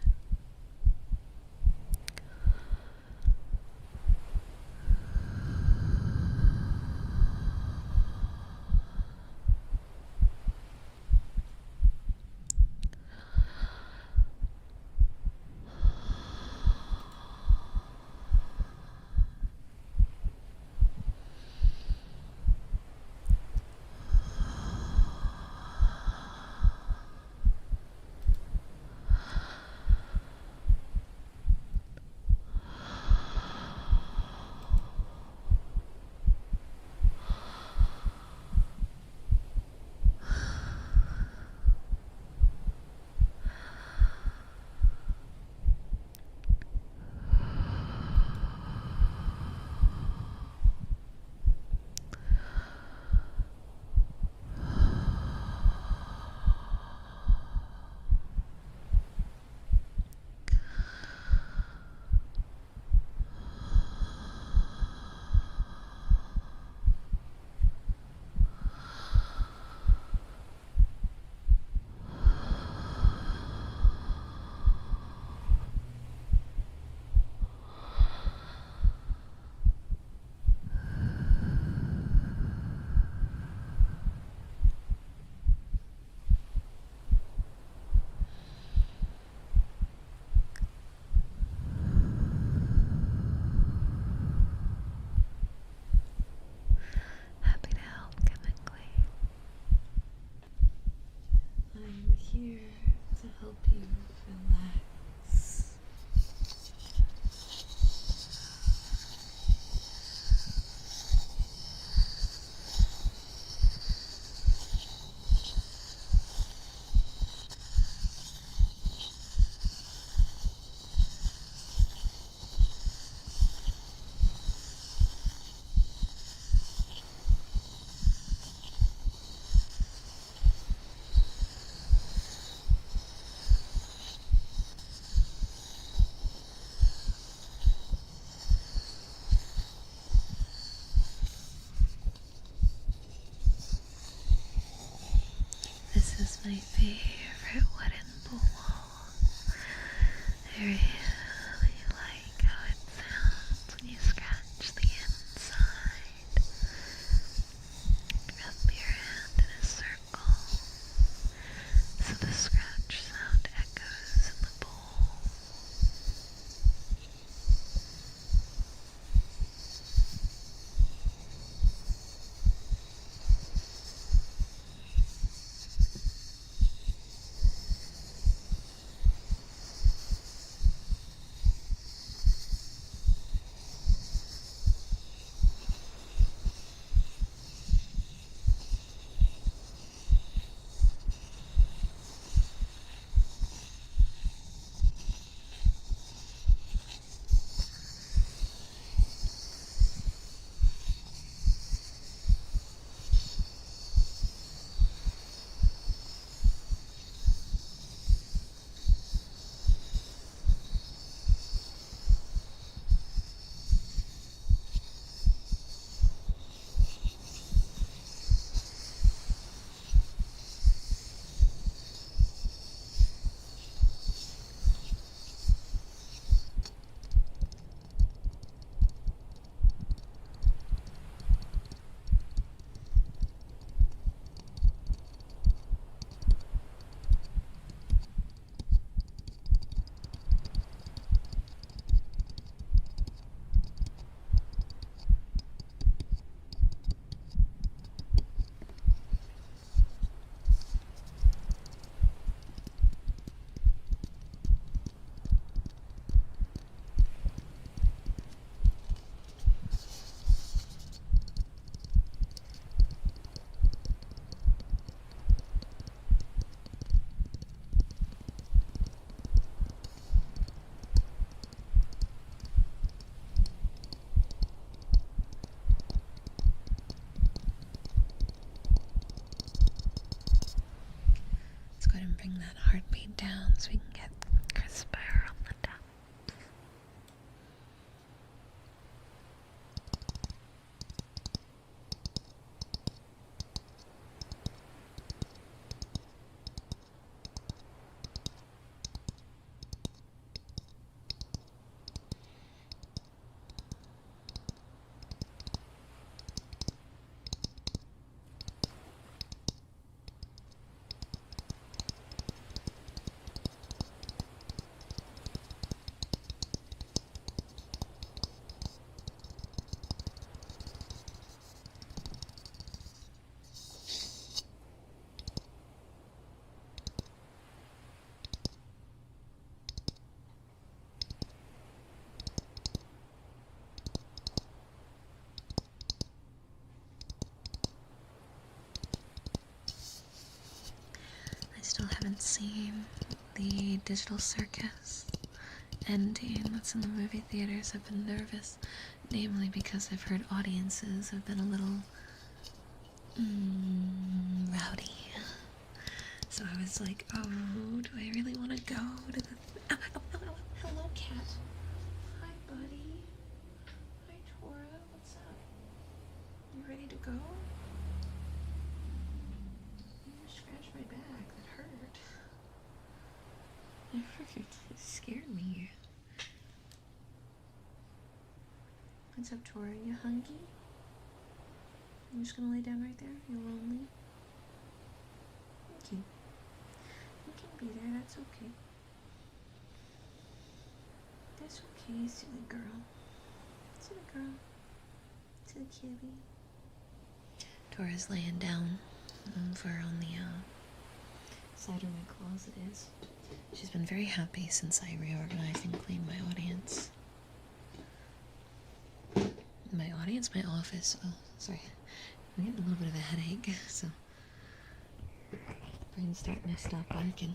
haven't seen the Digital Circus ending that's in the movie theaters, I've been nervous, namely because I've heard audiences have been a little rowdy. So I was like, oh, do I really want to go to the... Hello, cat. Hi, buddy. Hi, Tora. What's up? You ready to go? You scratched my back. That hurt. It hurt. It scared me. What's up, Tora? You hungry? I'm just gonna lay down right there. You're lonely? Okay. You can be there. That's okay. That's okay, silly girl. Silly girl. Silly kitty. Tora's laying down over on the side where my closet is. She's been very happy since I reorganized and cleaned my audience. My office. Oh, sorry. I'm getting a little bit of a headache, so brain's starting to stop working.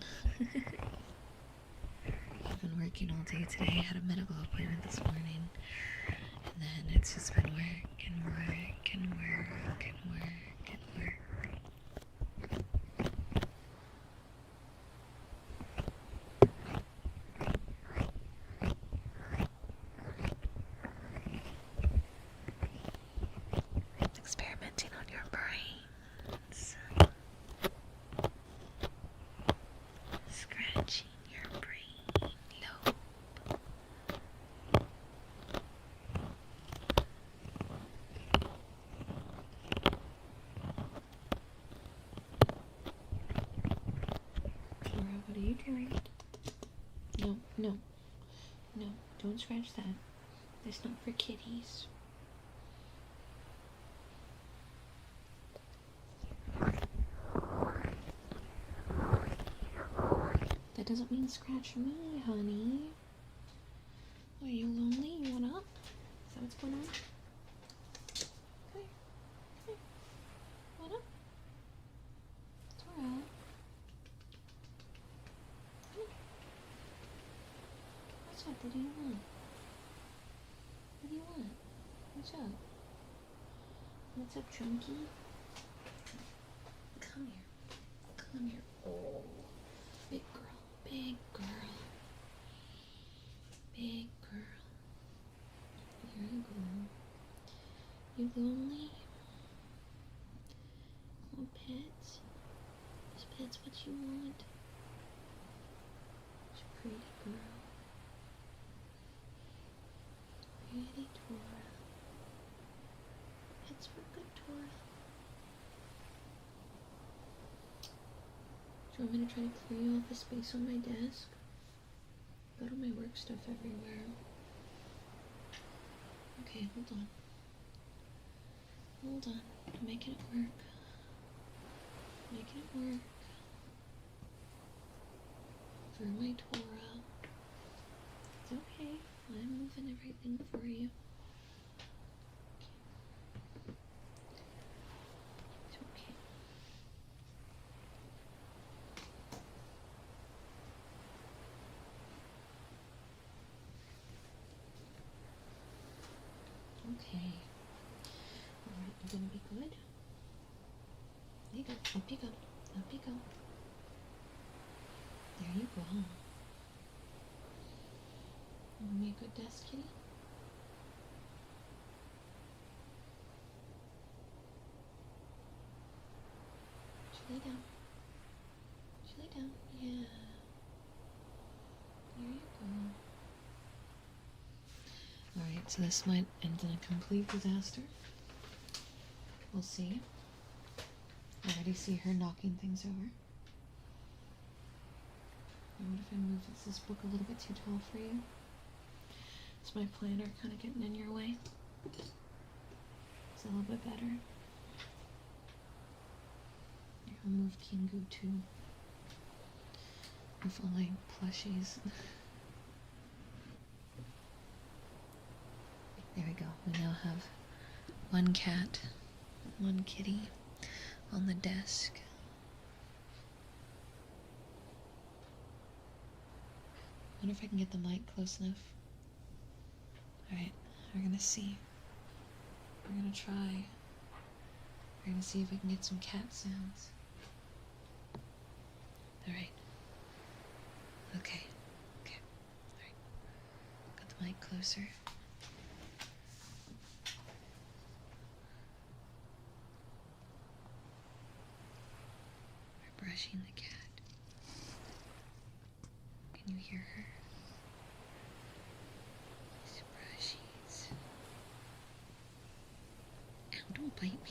I've been working all day today. I had a medical appointment this morning, and then it's just been work and work and work and work and work. Experimenting on your brains. Scratching your brain lobe. Laura, what are you doing? No, no, no, don't scratch that. That's not for kitties. That doesn't mean scratch me, honey. Are you lonely? You want up? Is that what's going on? Come here. Come here. Want up? Tora. Come here. What's up? What do you want? What do you want? What's up? What's up, Chunky? Come here. Come here. Oh. Big girl. Big girl. Big girl. Here you go. You lonely? Want pets? Is pets what you want? It's a pretty girl. Pretty Tora. Pets for good, Tora. Do you want me to try to clear you off the space on my desk? Got all my work stuff everywhere. Okay, hold on. Hold on. I'm making it work. Making it work. For my Tora. It's okay. I'm moving everything for you. It's okay. Okay. Alright, you're gonna be good. There you go. Up you go. Up you go. There you go. You want me a good desk, kitty? Should lay down. Should lay down. Yeah. There you go. Alright, so this might end in a complete disaster. We'll see. I already see her knocking things over. And what if I move this book a little bit too tall for you? Is my planner kind of getting in your way? It's a little bit better. I'll move Kingu too. With all my plushies. There we go. We now have one cat, one kitty on the desk. wonder if I can get the mic close enough. Alright, we're gonna see. We're gonna try. We're gonna see if we can get some cat sounds. Alright. Okay. Okay. Alright. Got the mic closer. We're brushing the cat. Can you hear her? These brushies. Ow, don't bite me.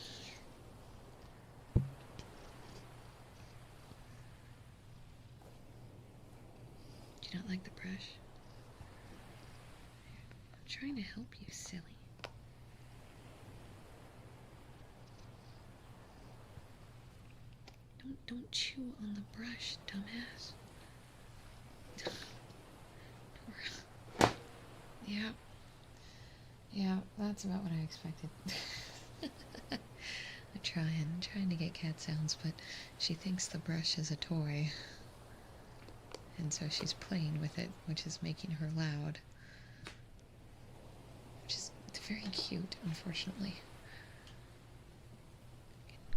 Do you not like the brush? I'm trying to help you, silly. Don't chew on the brush, dumbass. Yeah. Yeah, that's about what I expected. I'm trying to get cat sounds, but she thinks the brush is a toy. And so she's playing with it, which is making her loud. Which is very cute, unfortunately.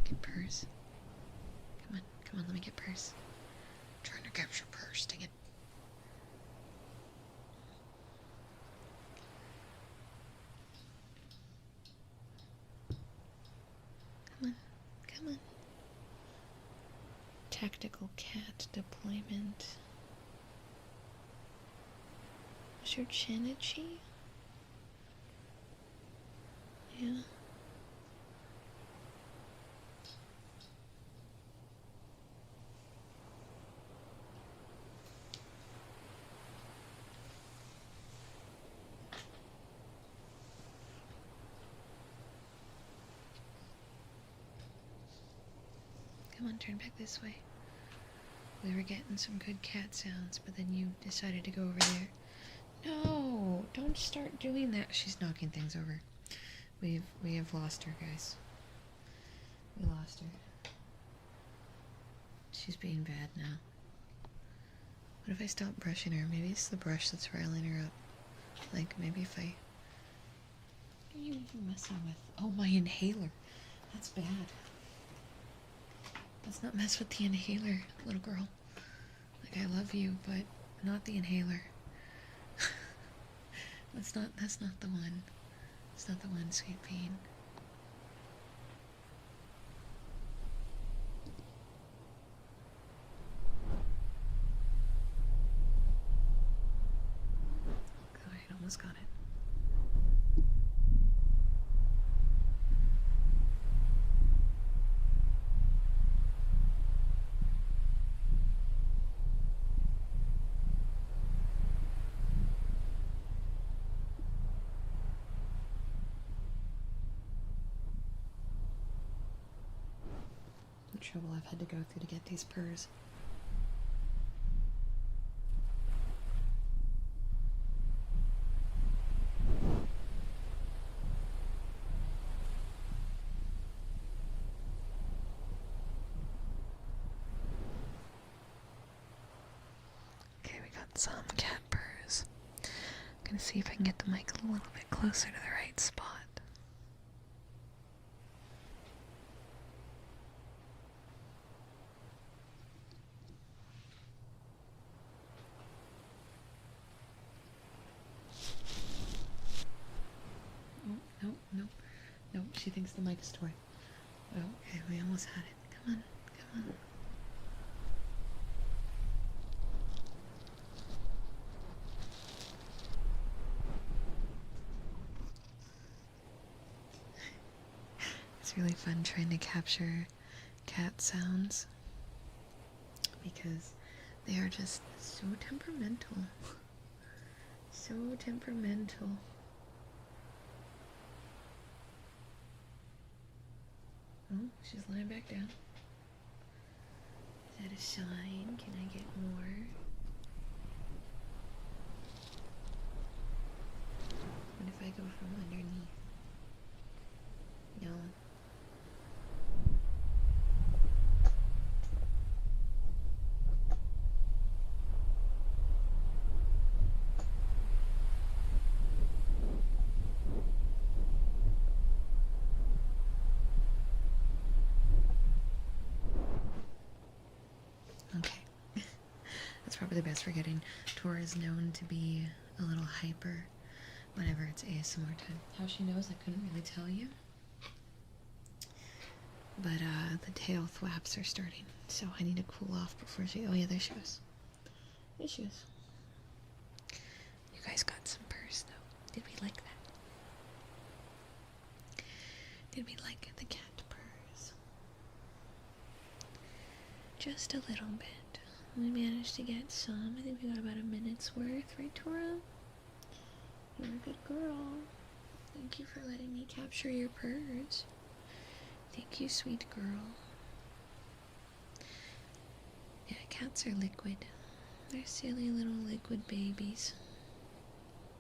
Get purse. Come on, let me get purse. I'm trying to capture purse, dang it. Come on. Tactical cat deployment. Is your chin itchy? Yeah. Come on, turn back this way. We were getting some good cat sounds, but then you decided to go over there. No, don't start doing that. She's knocking things over. We have lost her, guys. We lost her. She's being bad now. What if I stop brushing her? Maybe it's the brush that's riling her up. Like, maybe if I... What are you even messing with? Oh, my inhaler. That's bad. Let's not mess with the inhaler, little girl. Like, I love you, but not the inhaler. That's not the one. It's not the one, sweet bean. Good, almost got it. The trouble I've had to go through to get these purrs. Okay, we got some cat purrs. I'm gonna see if I can get the mic a little bit closer to the right spot. Nope, she thinks the mic is toy. Oh, okay, we almost had it. Come on. It's really fun trying to capture cat sounds because they are just so temperamental. So temperamental. Oh, she's lying back down. Is that a sign? Can I get more? What if I go from underneath? No. really best for getting. Tora is known to be a little hyper whenever it's ASMR time. How she knows, I couldn't really tell you. But the tail thwaps are starting, so I need to cool off before she. Oh yeah, there she goes. There she goes. You guys got some purrs though. Did we like that? Did we like the cat purrs? Just a little bit. We managed to get some. I think we got about a minute's worth, right, Tora? You're a good girl. Thank you for letting me capture your purrs. Thank you, sweet girl. Yeah, cats are liquid. They're silly little liquid babies.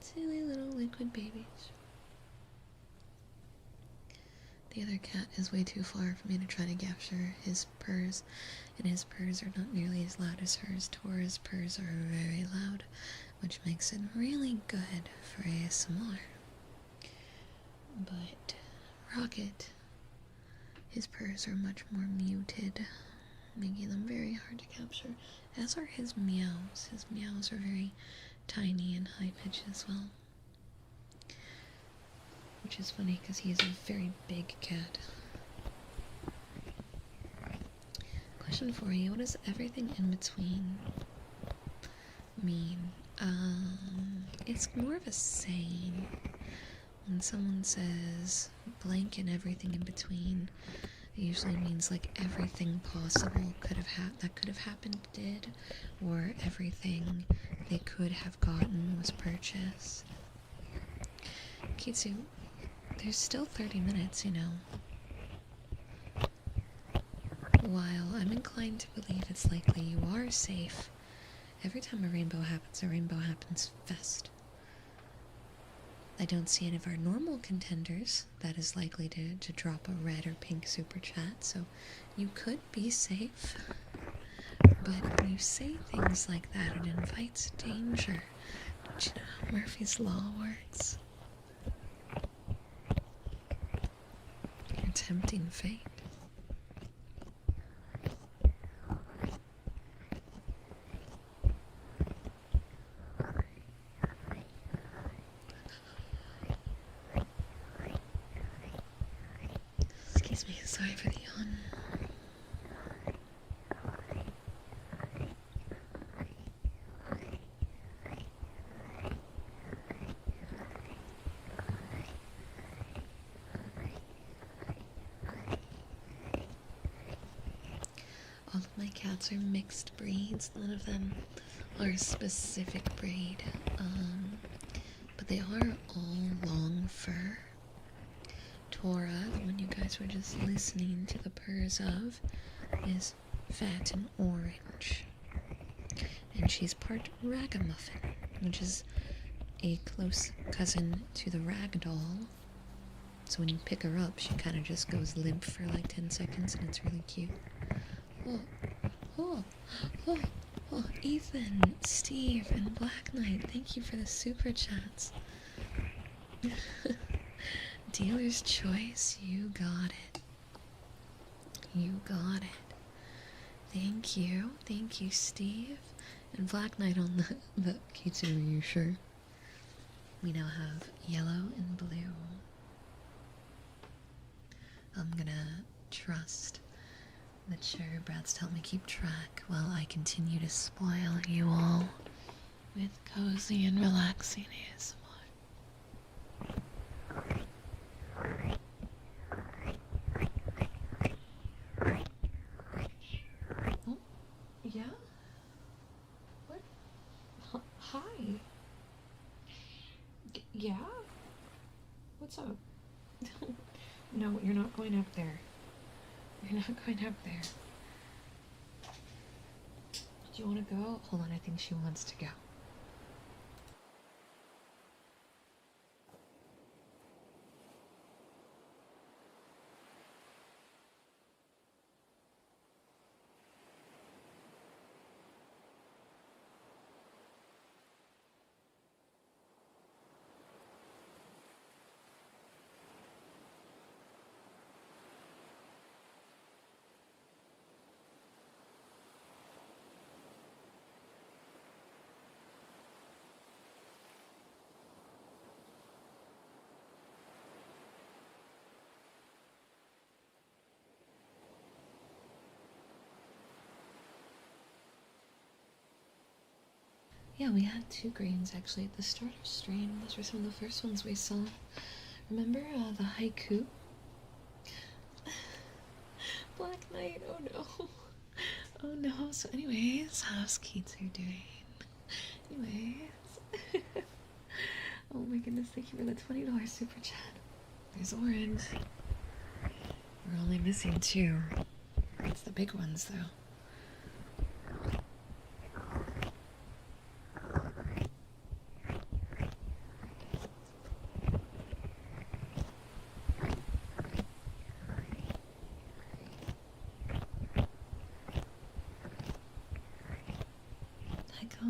Silly little liquid babies. The other cat is way too far for me to try to capture his purrs, and his purrs are not nearly as loud as hers. Tora's purrs are very loud, which makes it really good for ASMR. But Rocket, his purrs are much more muted, making them very hard to capture, as are his meows. His meows are very tiny and high-pitched as well. Which is funny because he is a very big cat. Question for you, what does everything in between mean? It's more of a saying. When someone says blank and everything in between, it usually means like everything possible that could have happened did, or everything they could have gotten was purchased. Kitsu, there's still 30 minutes, you know. While I'm inclined to believe it's likely you are safe, every time a rainbow happens fast. I don't see any of our normal contenders that is likely to drop a red or pink super chat, so you could be safe. But when you say things like that, it invites danger. Don't you know how Murphy's Law works? You're tempting fate. Excuse me, sorry for the yawn. All of my cats are mixed breeds. None of them are a specific breed, but they are all long fur. Tora, the one you guys were just listening to the purrs of, is fat and orange. And she's part ragamuffin, which is a close cousin to the ragdoll. So when you pick her up, she kind of just goes limp for like 10 seconds, and it's really cute. Oh, Ethan, Steve, and Black Knight, thank you for the super chats. Dealer's choice, you got it. You got it. Thank you, Steve. And Black Knight on the Kitsu, are you sure? We now have yellow and blue. I'm gonna trust that Cherry Brats help me keep track while I continue to spoil you all with cozy and relaxing ASMR. Oh, yeah? What? Hi. Yeah? What's up? No, you're not going up there. You're not going up there. Do you want to go? Hold on, I think she wants to go. Yeah, we had 2 greens actually at the start of stream. Those were some of the first ones we saw. Remember the haiku? Black Knight, oh no. Oh no. So anyways, how's Keatsu doing? Anyways. Oh my goodness, thank you for the $20 super chat. There's orange. We're only missing 2. It's the big ones though.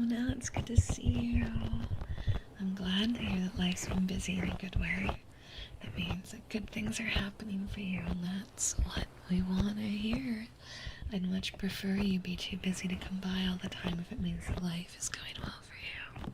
Now it's good to see you. I'm glad to hear that life's been busy in a good way. That means that good things are happening for you, and that's what we want to hear. I'd much prefer you be too busy to come by all the time if it means that life is going well for you.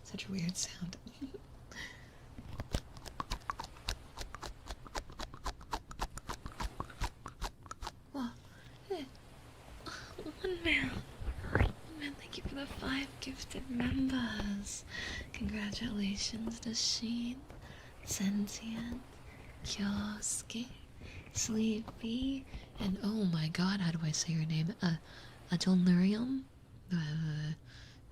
Such a weird sound. Oh, hey. One man, thank you for the 5 gifted members. Congratulations to Sheen, Sentient, Kyosuke, Sleepy, and oh my god, how do I say your name? Adulnurium?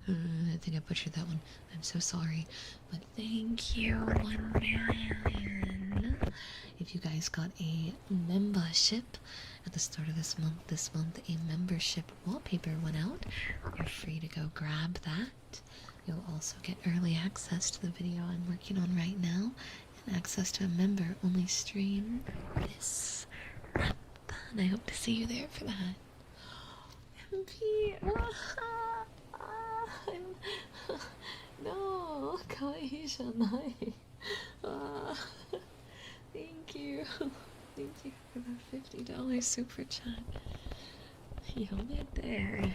I think I butchered that one. I'm so sorry. But thank you, one man. If you guys got a membership at the start of this month a membership wallpaper went out. You're free to go grab that. You'll also get early access to the video I'm working on right now and access to a member-only stream this month. And I hope to see you there for that. MP! No, kawaii janai. Thank you. Thank you for the $50 super chat. You hold it there.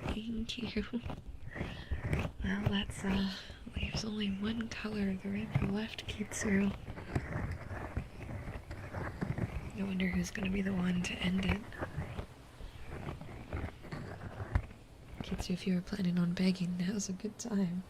Thank you. Well, that's leaves only one color of the rainbow left, Kitsuru. I wonder who's gonna be the one to end it. Kitsuru, if you were planning on begging, now's a good time.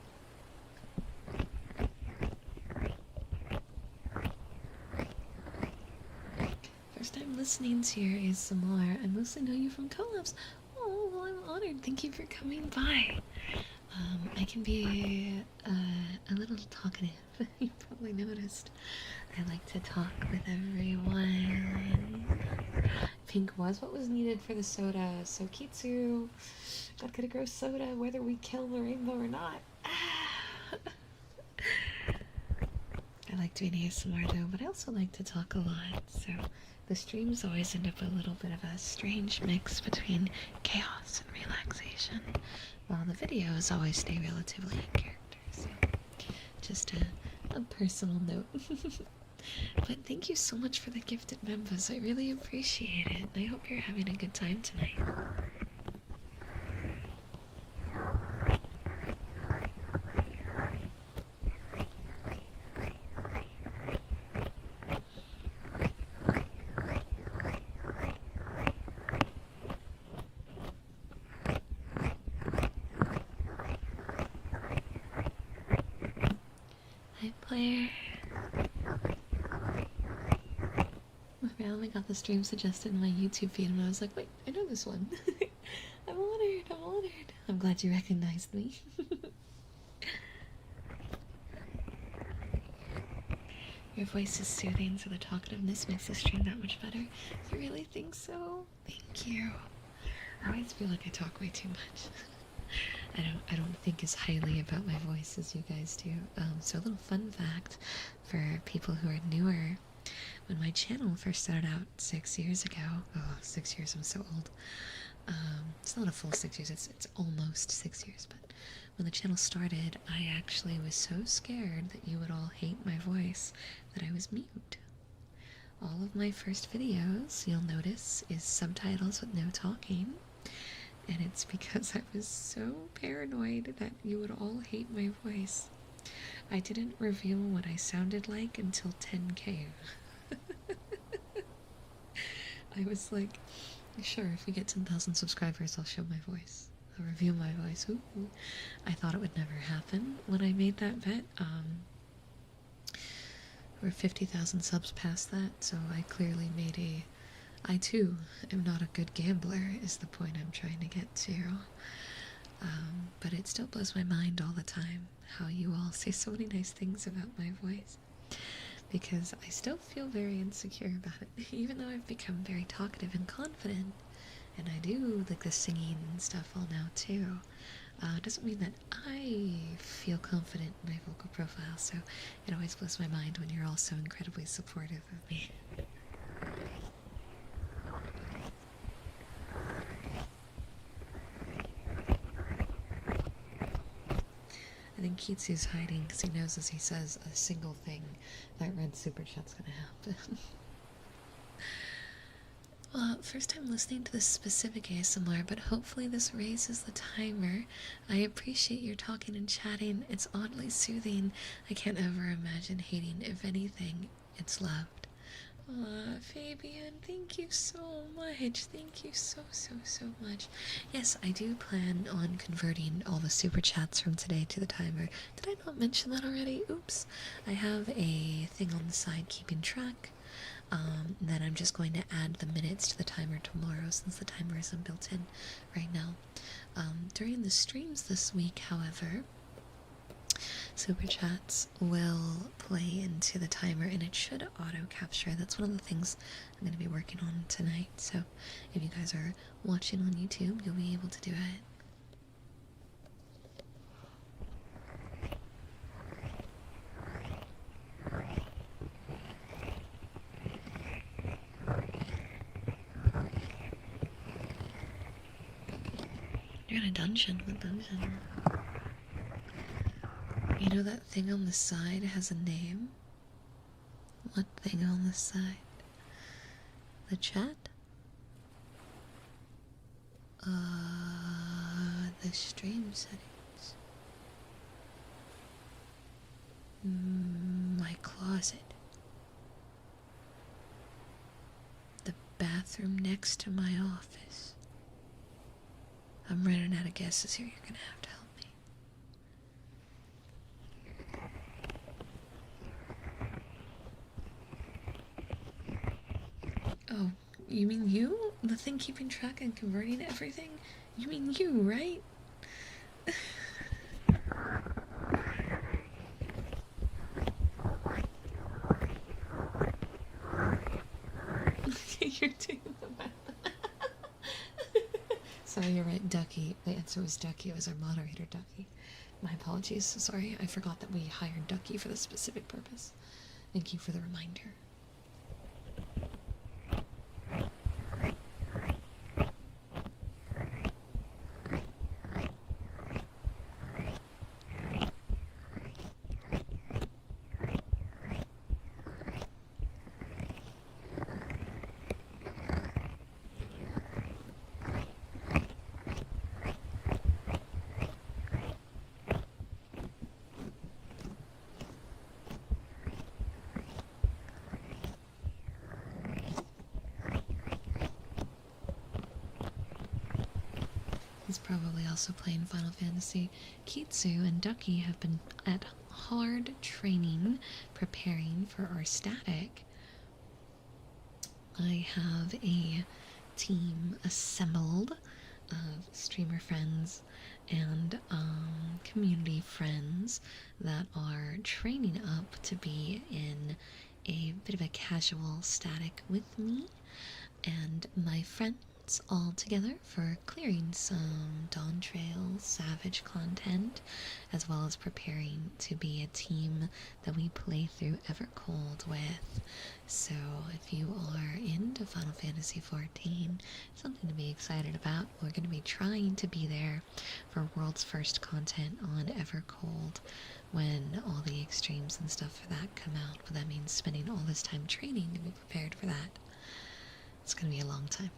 First time listening to your ASMR. I mostly know you from collabs. Oh, well, I'm honored. Thank you for coming by. I can be a little talkative. You probably noticed. I like to talk with everyone. Pink was what was needed for the soda. So Kitsu, gotta get a gross soda whether we kill the rainbow or not. I like doing ASMR though, but I also like to talk a lot. So the streams always end up a little bit of a strange mix between chaos and relaxation, while the videos always stay relatively in character. So just a personal note. But thank you so much for the gifted members. I really appreciate it. I hope you're having a good time tonight. Hi, Blair. I only got the stream suggested in my YouTube feed and I was like, wait, I know this one. I'm honored. I'm glad you recognized me. Your voice is soothing, so the talkativeness makes the stream that much better. You really think so? Thank you. I always feel like I talk way too much. I don't think as highly about my voice as you guys do. So a little fun fact for people who are newer. When my channel first started out 6 years ago, oh, 6 years, I'm so old. It's not a full 6 years, it's almost 6 years, but when the channel started, I actually was so scared that you would all hate my voice that I was mute. All of my first videos, you'll notice, is subtitles with no talking. And it's because I was so paranoid that you would all hate my voice. I didn't reveal what I sounded like until 10K. I was like, sure, if we get 10,000 subscribers, I'll show my voice. I'll reveal my voice. Ooh. I thought it would never happen when I made that bet. We're 50,000 subs past that, so I clearly made a... I too am not a good gambler, is the point I'm trying to get to. But it still blows my mind all the time how you all say so many nice things about my voice. Because I still feel very insecure about it, even though I've become very talkative and confident. And I do like the singing and stuff all now too. Doesn't mean that I feel confident in my vocal profile, so it always blows my mind when you're all so incredibly supportive of me. I think Kitsu's hiding because he knows as he says a single thing that red super chat's gonna happen. Well, first time listening to this specific ASMR, but hopefully this raises the timer. I appreciate your talking and chatting. It's oddly soothing. I can't ever imagine hating. If anything, it's loved. Aw, Fabian, thank you so much. Thank you so much. Yes, I do plan on converting all the super chats from today to the timer. Did I not mention that already? Oops. I have a thing on the side keeping track. Then I'm just going to add the minutes to the timer tomorrow since the timer isn't built in right now. During the streams this week, however, super chats will play into the timer and it should auto capture. That's one of the things I'm going to be working on tonight. So if you guys are watching on YouTube, you'll be able to do it. You're in a dungeon. What dungeon? You know that thing on the side has a name? What thing on the side? The chat? The stream settings. My closet. The bathroom next to my office. I'm running out of guesses here. You're gonna have to help me. Oh, you mean you? The thing keeping track and converting everything? You mean you, right? You're doing the math. Sorry, you're right, Ducky. The answer was Ducky. It was our moderator, Ducky. My apologies. Sorry, I forgot that we hired Ducky for this specific purpose. Thank you for the reminder. He's probably also playing Final Fantasy. Kitsu and Ducky have been at hard training, preparing for our static. I have a team assembled of streamer friends and community friends that are training up to be in a bit of a casual static with me and my friends all together for clearing some Dawn Trail Savage content, as well as preparing to be a team that we play through Evercold with. So if you are into Final Fantasy XIV, something to be excited about, we're going to be trying to be there for World's First content on Evercold when all the extremes and stuff for that come out. But that means spending all this time training to be prepared for that. It's gonna be a long time.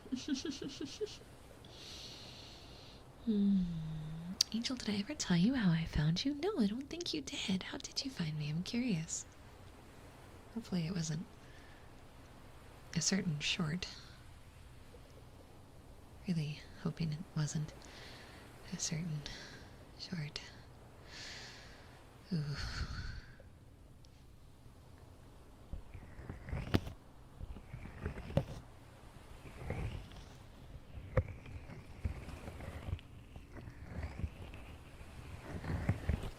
Angel, did I ever tell you how I found you? No, I don't think you did. How did you find me? I'm curious. Hopefully it wasn't a certain short. Really hoping it wasn't a certain short. Ooh.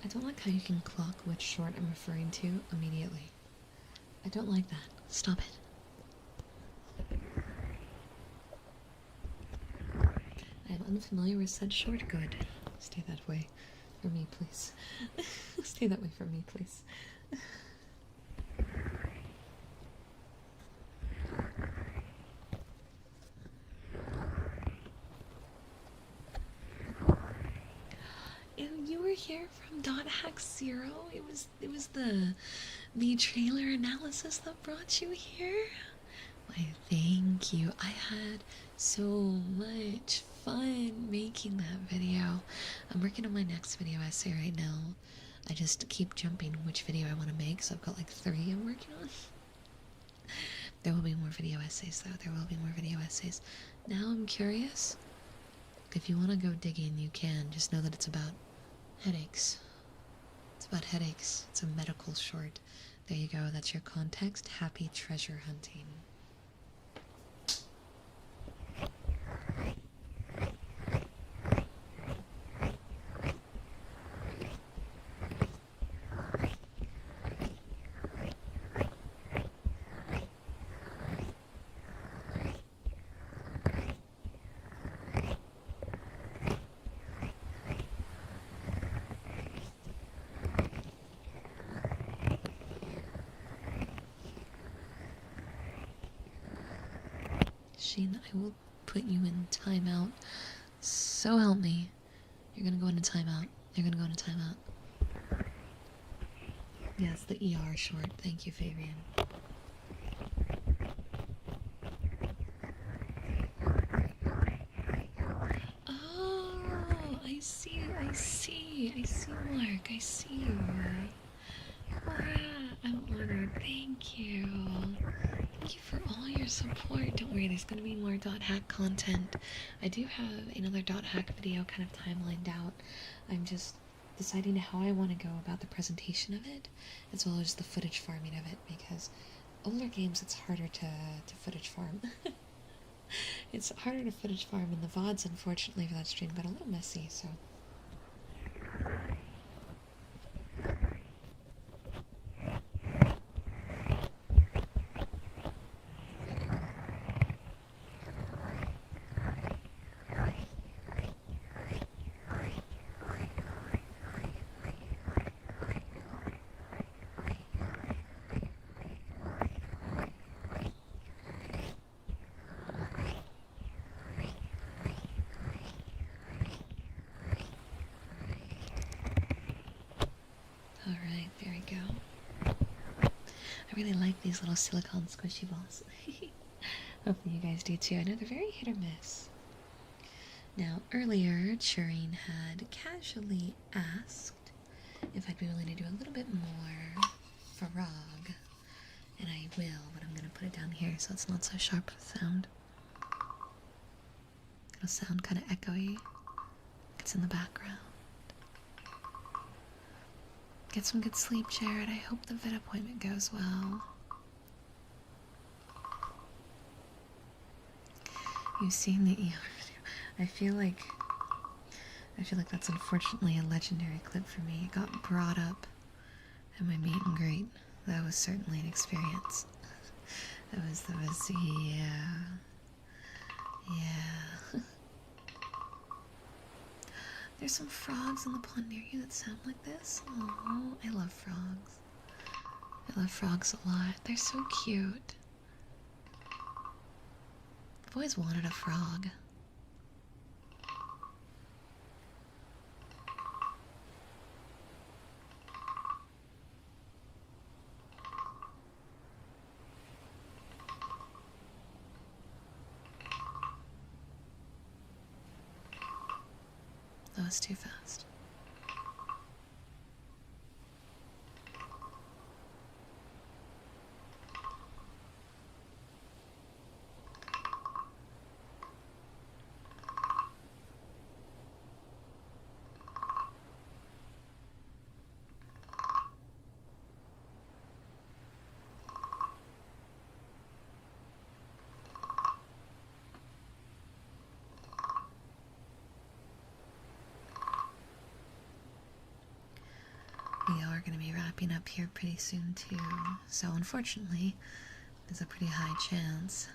I don't like how you can clock which short I'm referring to immediately. I don't like that. Stop it. I am unfamiliar with said short. Good. Stay that way for me, please. Stay that way for me, please. You were here from .hack 0? It was the trailer analysis that brought you here? Why, thank you. I had so much fun making that video. I'm working on my next video essay right now. I just keep jumping which video I want to make, so I've got like 3 I'm working on. There will be more video essays though. There will be more video essays. Now I'm curious. If you want to go digging, you can. Just know that it's about headaches. It's about headaches. It's a medical short. There you go. That's your context. Happy treasure hunting. Shane, I will put you in timeout. So help me. You're gonna go into timeout. You're gonna go into timeout. Yes, the ER short. Thank you, Fabian. Oh, I see, Mark. I see you. Wow, I'm honored. Thank you. Thank you for all your support. Don't worry, there's going to be more .hack content. I do have another .hack video kind of timelined out. I'm just deciding how I want to go about the presentation of it, as well as the footage farming of it, because older games it's harder to footage farm. It's harder to footage farm in the VODs, unfortunately, for that stream, but a little messy, so... Alright, there we go. I really like these little silicone squishy balls. Hopefully you guys do too. I know they're very hit or miss. Now, earlier, Turing had casually asked if I'd be willing to do a little bit more frog. And I will, but I'm going to put it down here so it's not so sharp of a sound. It'll sound kind of echoey. It's in the background. Get some good sleep, Jared. I hope the vet appointment goes well. You've seen the ER video. I feel like I feel like that's unfortunately a legendary clip for me. It got brought up at my meet and greet. That was certainly an experience. That was, yeah. Yeah. There's some frogs in the pond near you that sound like this. Oh, I love frogs. I love frogs a lot. They're so cute. I've always wanted a frog. That was too fast. We are going to be wrapping up here pretty soon too, so unfortunately, there's a pretty high chance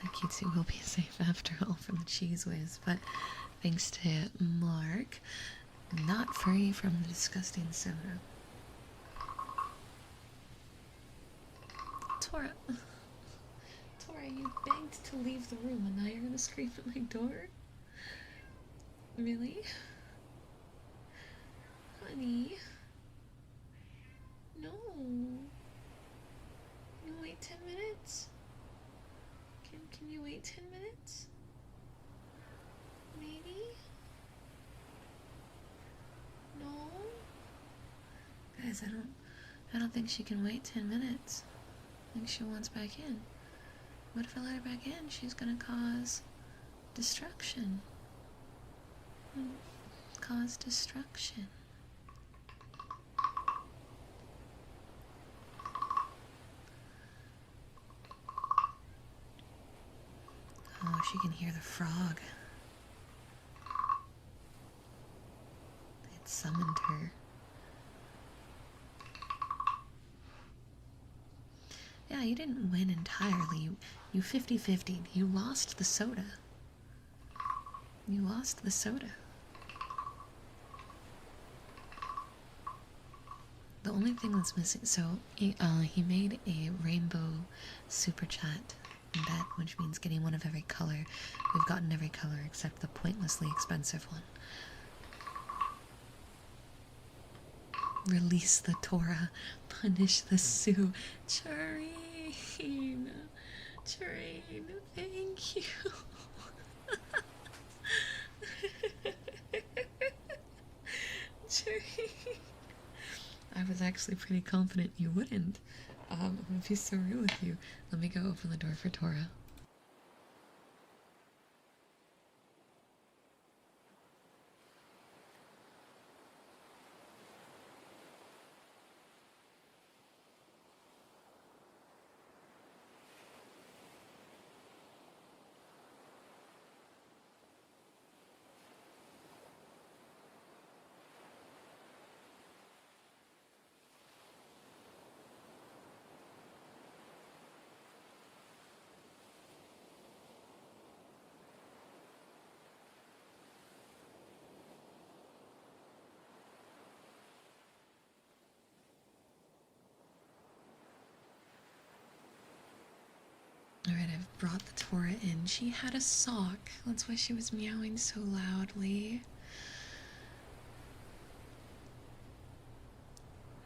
that Kitsu will be safe after all from the cheese whiz, but thanks to Mark, not free from the disgusting soda. Tora, you begged to leave the room and now you're going to scream at my door? Really? Honey? No. You wait 10 minutes? Can you wait 10 minutes? Maybe? No? Guys, I don't think she can wait 10 minutes. I think she wants back in. What if I let her back in? She's gonna cause destruction. Cause destruction. Oh, she can hear the frog. It summoned her. Yeah, you didn't win entirely. You 50-50'd. You lost the soda. You lost the soda. The only thing that's missing, so he made a rainbow super chat bet, which means getting one of every color. We've gotten every color except the pointlessly expensive one. Release the Torah, punish the Sioux. Charine, thank you. Charine. I was actually pretty confident you wouldn't. I'm gonna be so real with you. Let me go open the door for Torah. Alright, I've brought the Torah in. She had a sock. That's why she was meowing so loudly.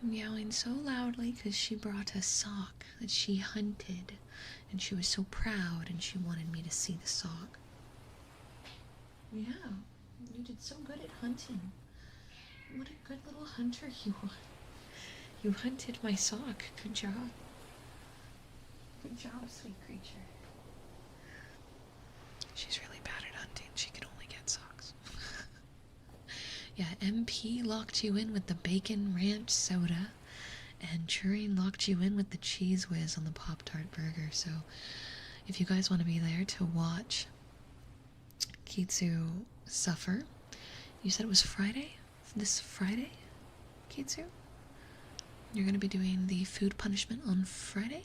Meowing so loudly because she brought a sock that she hunted. And she was so proud and she wanted me to see the sock. Yeah, you did so good at hunting. What a good little hunter you are. You hunted my sock. Good job. Good job, sweet creature. She's really bad at hunting. She can only get socks. Yeah, MP locked you in with the bacon ranch soda, and Churine locked you in with the cheese whiz on the Pop-Tart burger. So if you guys want to be there to watch Kitsu suffer. You said it was Friday? This Friday, Kitsu? You're going to be doing the food punishment on Friday?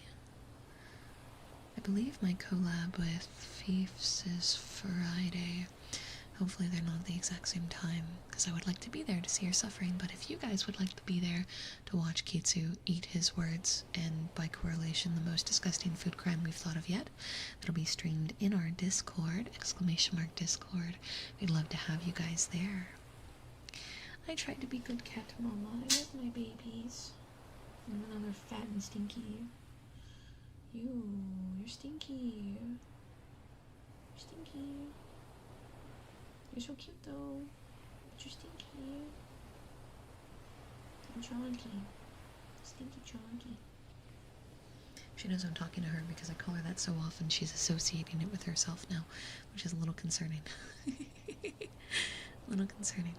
I believe my collab with Fiefs is Friday. Hopefully they're not at the exact same time, because I would like to be there to see her suffering, but if you guys would like to be there to watch Kitsu eat his words, and by correlation the most disgusting food crime we've thought of yet, it'll be streamed in our Discord, !Discord. We'd love to have you guys there. I tried to be good cat mama. I love my babies. I'm another fat and stinky. You're stinky. You're stinky. You're so cute though. But you're stinky. I'm chonky. Stinky chonky. She knows I'm talking to her because I call her that so often she's associating it with herself now, which is a little concerning. A little concerning.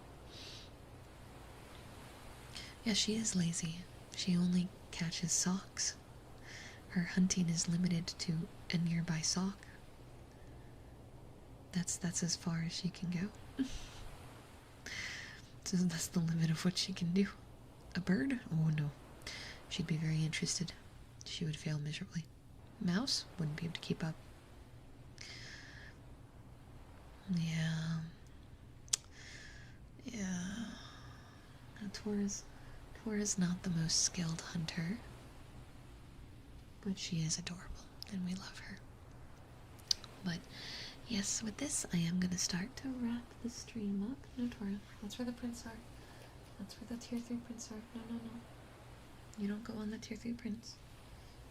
Yeah, she is lazy. She only catches socks. Her hunting is limited to a nearby sock. That's as far as she can go. So that's the limit of what she can do. A bird? Oh no. She'd be very interested. She would fail miserably. Mouse? Wouldn't be able to keep up. Yeah. Tora's not the most skilled hunter, but she is adorable, and we love her. But yes, with this, I am going to start to wrap the stream up. No, Tora, that's where the prints are. That's where the tier 3 prints are. No. You don't go on the tier 3 prints.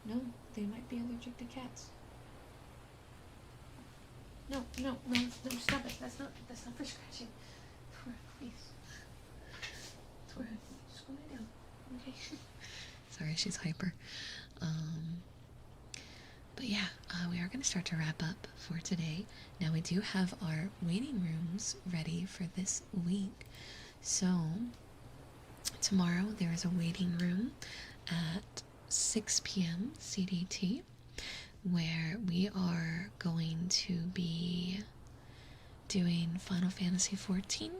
No, they might be allergic to cats. No, stop it. That's not for scratching. Tora, please. Tora, just go lay down. Okay. Sorry, she's hyper. But yeah, we are going to start to wrap up for today. Now we do have our waiting rooms ready for this week. So tomorrow there is a waiting room at 6 p.m. CDT where we are going to be doing Final Fantasy XIV.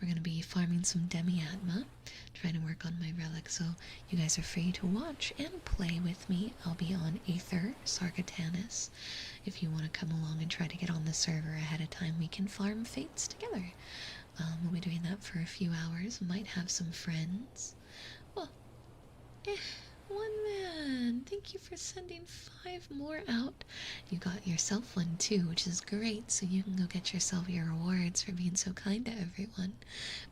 We're going to be farming some Demi-Atma, trying to work on my relic, so you guys are free to watch and play with me. I'll be on Aether, Sargatanis. If you want to come along and try to get on the server ahead of time, we can farm fates together. We'll be doing that for a few hours. Might have some friends. Well, one man. Thank you for sending 5 more out. You got yourself one too, which is great, so you can go get yourself your rewards for being so kind to everyone.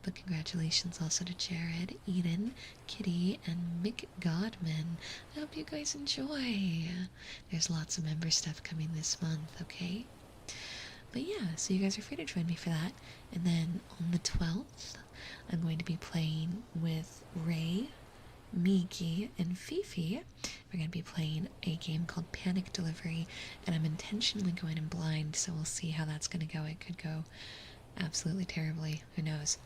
But congratulations also to Jared, Eden, Kitty, and Mick Godman. I hope you guys enjoy. There's lots of member stuff coming this month, okay? But yeah, so you guys are free to join me for that. And then on the 12th, I'm going to be playing with Ray, Miki, and Fifi. We're going to be playing a game called Panic Delivery, and I'm intentionally going in blind, so we'll see how that's going to go. It could go absolutely terribly. Who knows?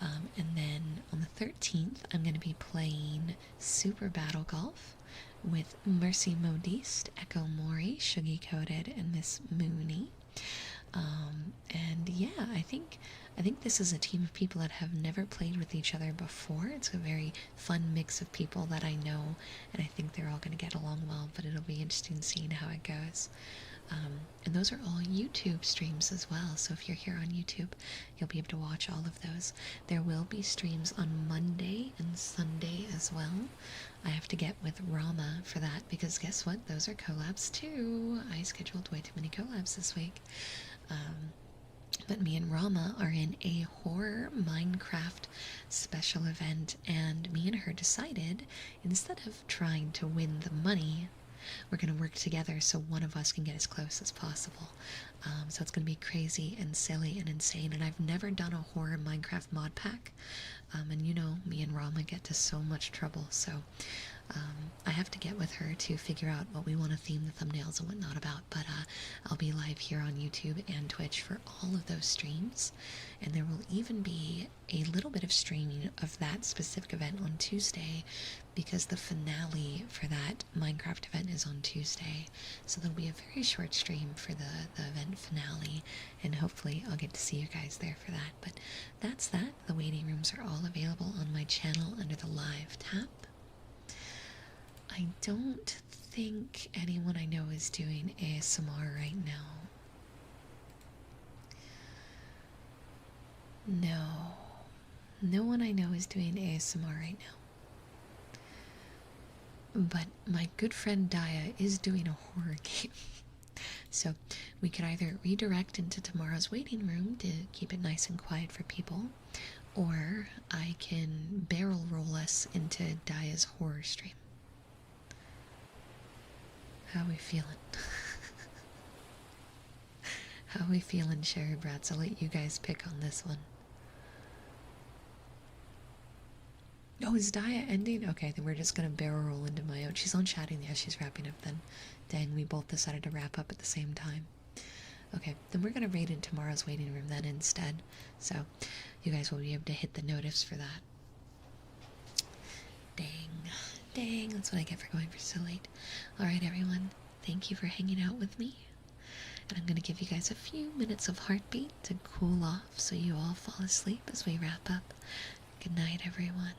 And then on the 13th, I'm going to be playing Super Battle Golf with Mercy Modiste, Echo Mori, Shuggy Coated, and Miss Mooney. And yeah, I think this is a team of people that have never played with each other before. It's a very fun mix of people that I know, and I think they're all going to get along well, but it'll be interesting seeing how it goes. And those are all YouTube streams as well, so if you're here on YouTube, you'll be able to watch all of those. There will be streams on Monday and Sunday as well. I have to get with Rama for that, because guess what? Those are collabs too. I scheduled way too many collabs this week. But me and Rama are in a horror Minecraft special event, and me and her decided, instead of trying to win the money, we're going to work together so one of us can get as close as possible. So it's going to be crazy and silly and insane, and I've never done a horror Minecraft mod pack, and you know, me and Rama get to so much trouble, so I have to get with her to figure out what we want to theme the thumbnails and whatnot about, but I'll be live here on YouTube and Twitch for all of those streams, and there will even be a little bit of streaming of that specific event on Tuesday, because the finale for that Minecraft event is on Tuesday, so there'll be a very short stream for the event finale, and hopefully I'll get to see you guys there for that. But that's that. The waiting rooms are all available on my channel under the live tab. I don't think anyone I know is doing ASMR right now. No one I know is doing ASMR right now. But my good friend Daya is doing a horror game. So we could either redirect into tomorrow's waiting room to keep it nice and quiet for people, or I can barrel roll us into Daya's horror stream. How we feeling? How we feeling, Sherry Brats? I'll let you guys pick on this one. Oh, is Daya ending? Okay, then we're just gonna barrel roll into my own. She's on chatting. Yeah, she's wrapping up then. Dang, we both decided to wrap up at the same time. Okay, then we're gonna raid in tomorrow's waiting room then instead. So, you guys will be able to hit the notice for that. Dang, that's what I get for going for so late. Alright, everyone, thank you for hanging out with me. And I'm gonna give you guys a few minutes of heartbeat to cool off so you all fall asleep as we wrap up. Good night, everyone.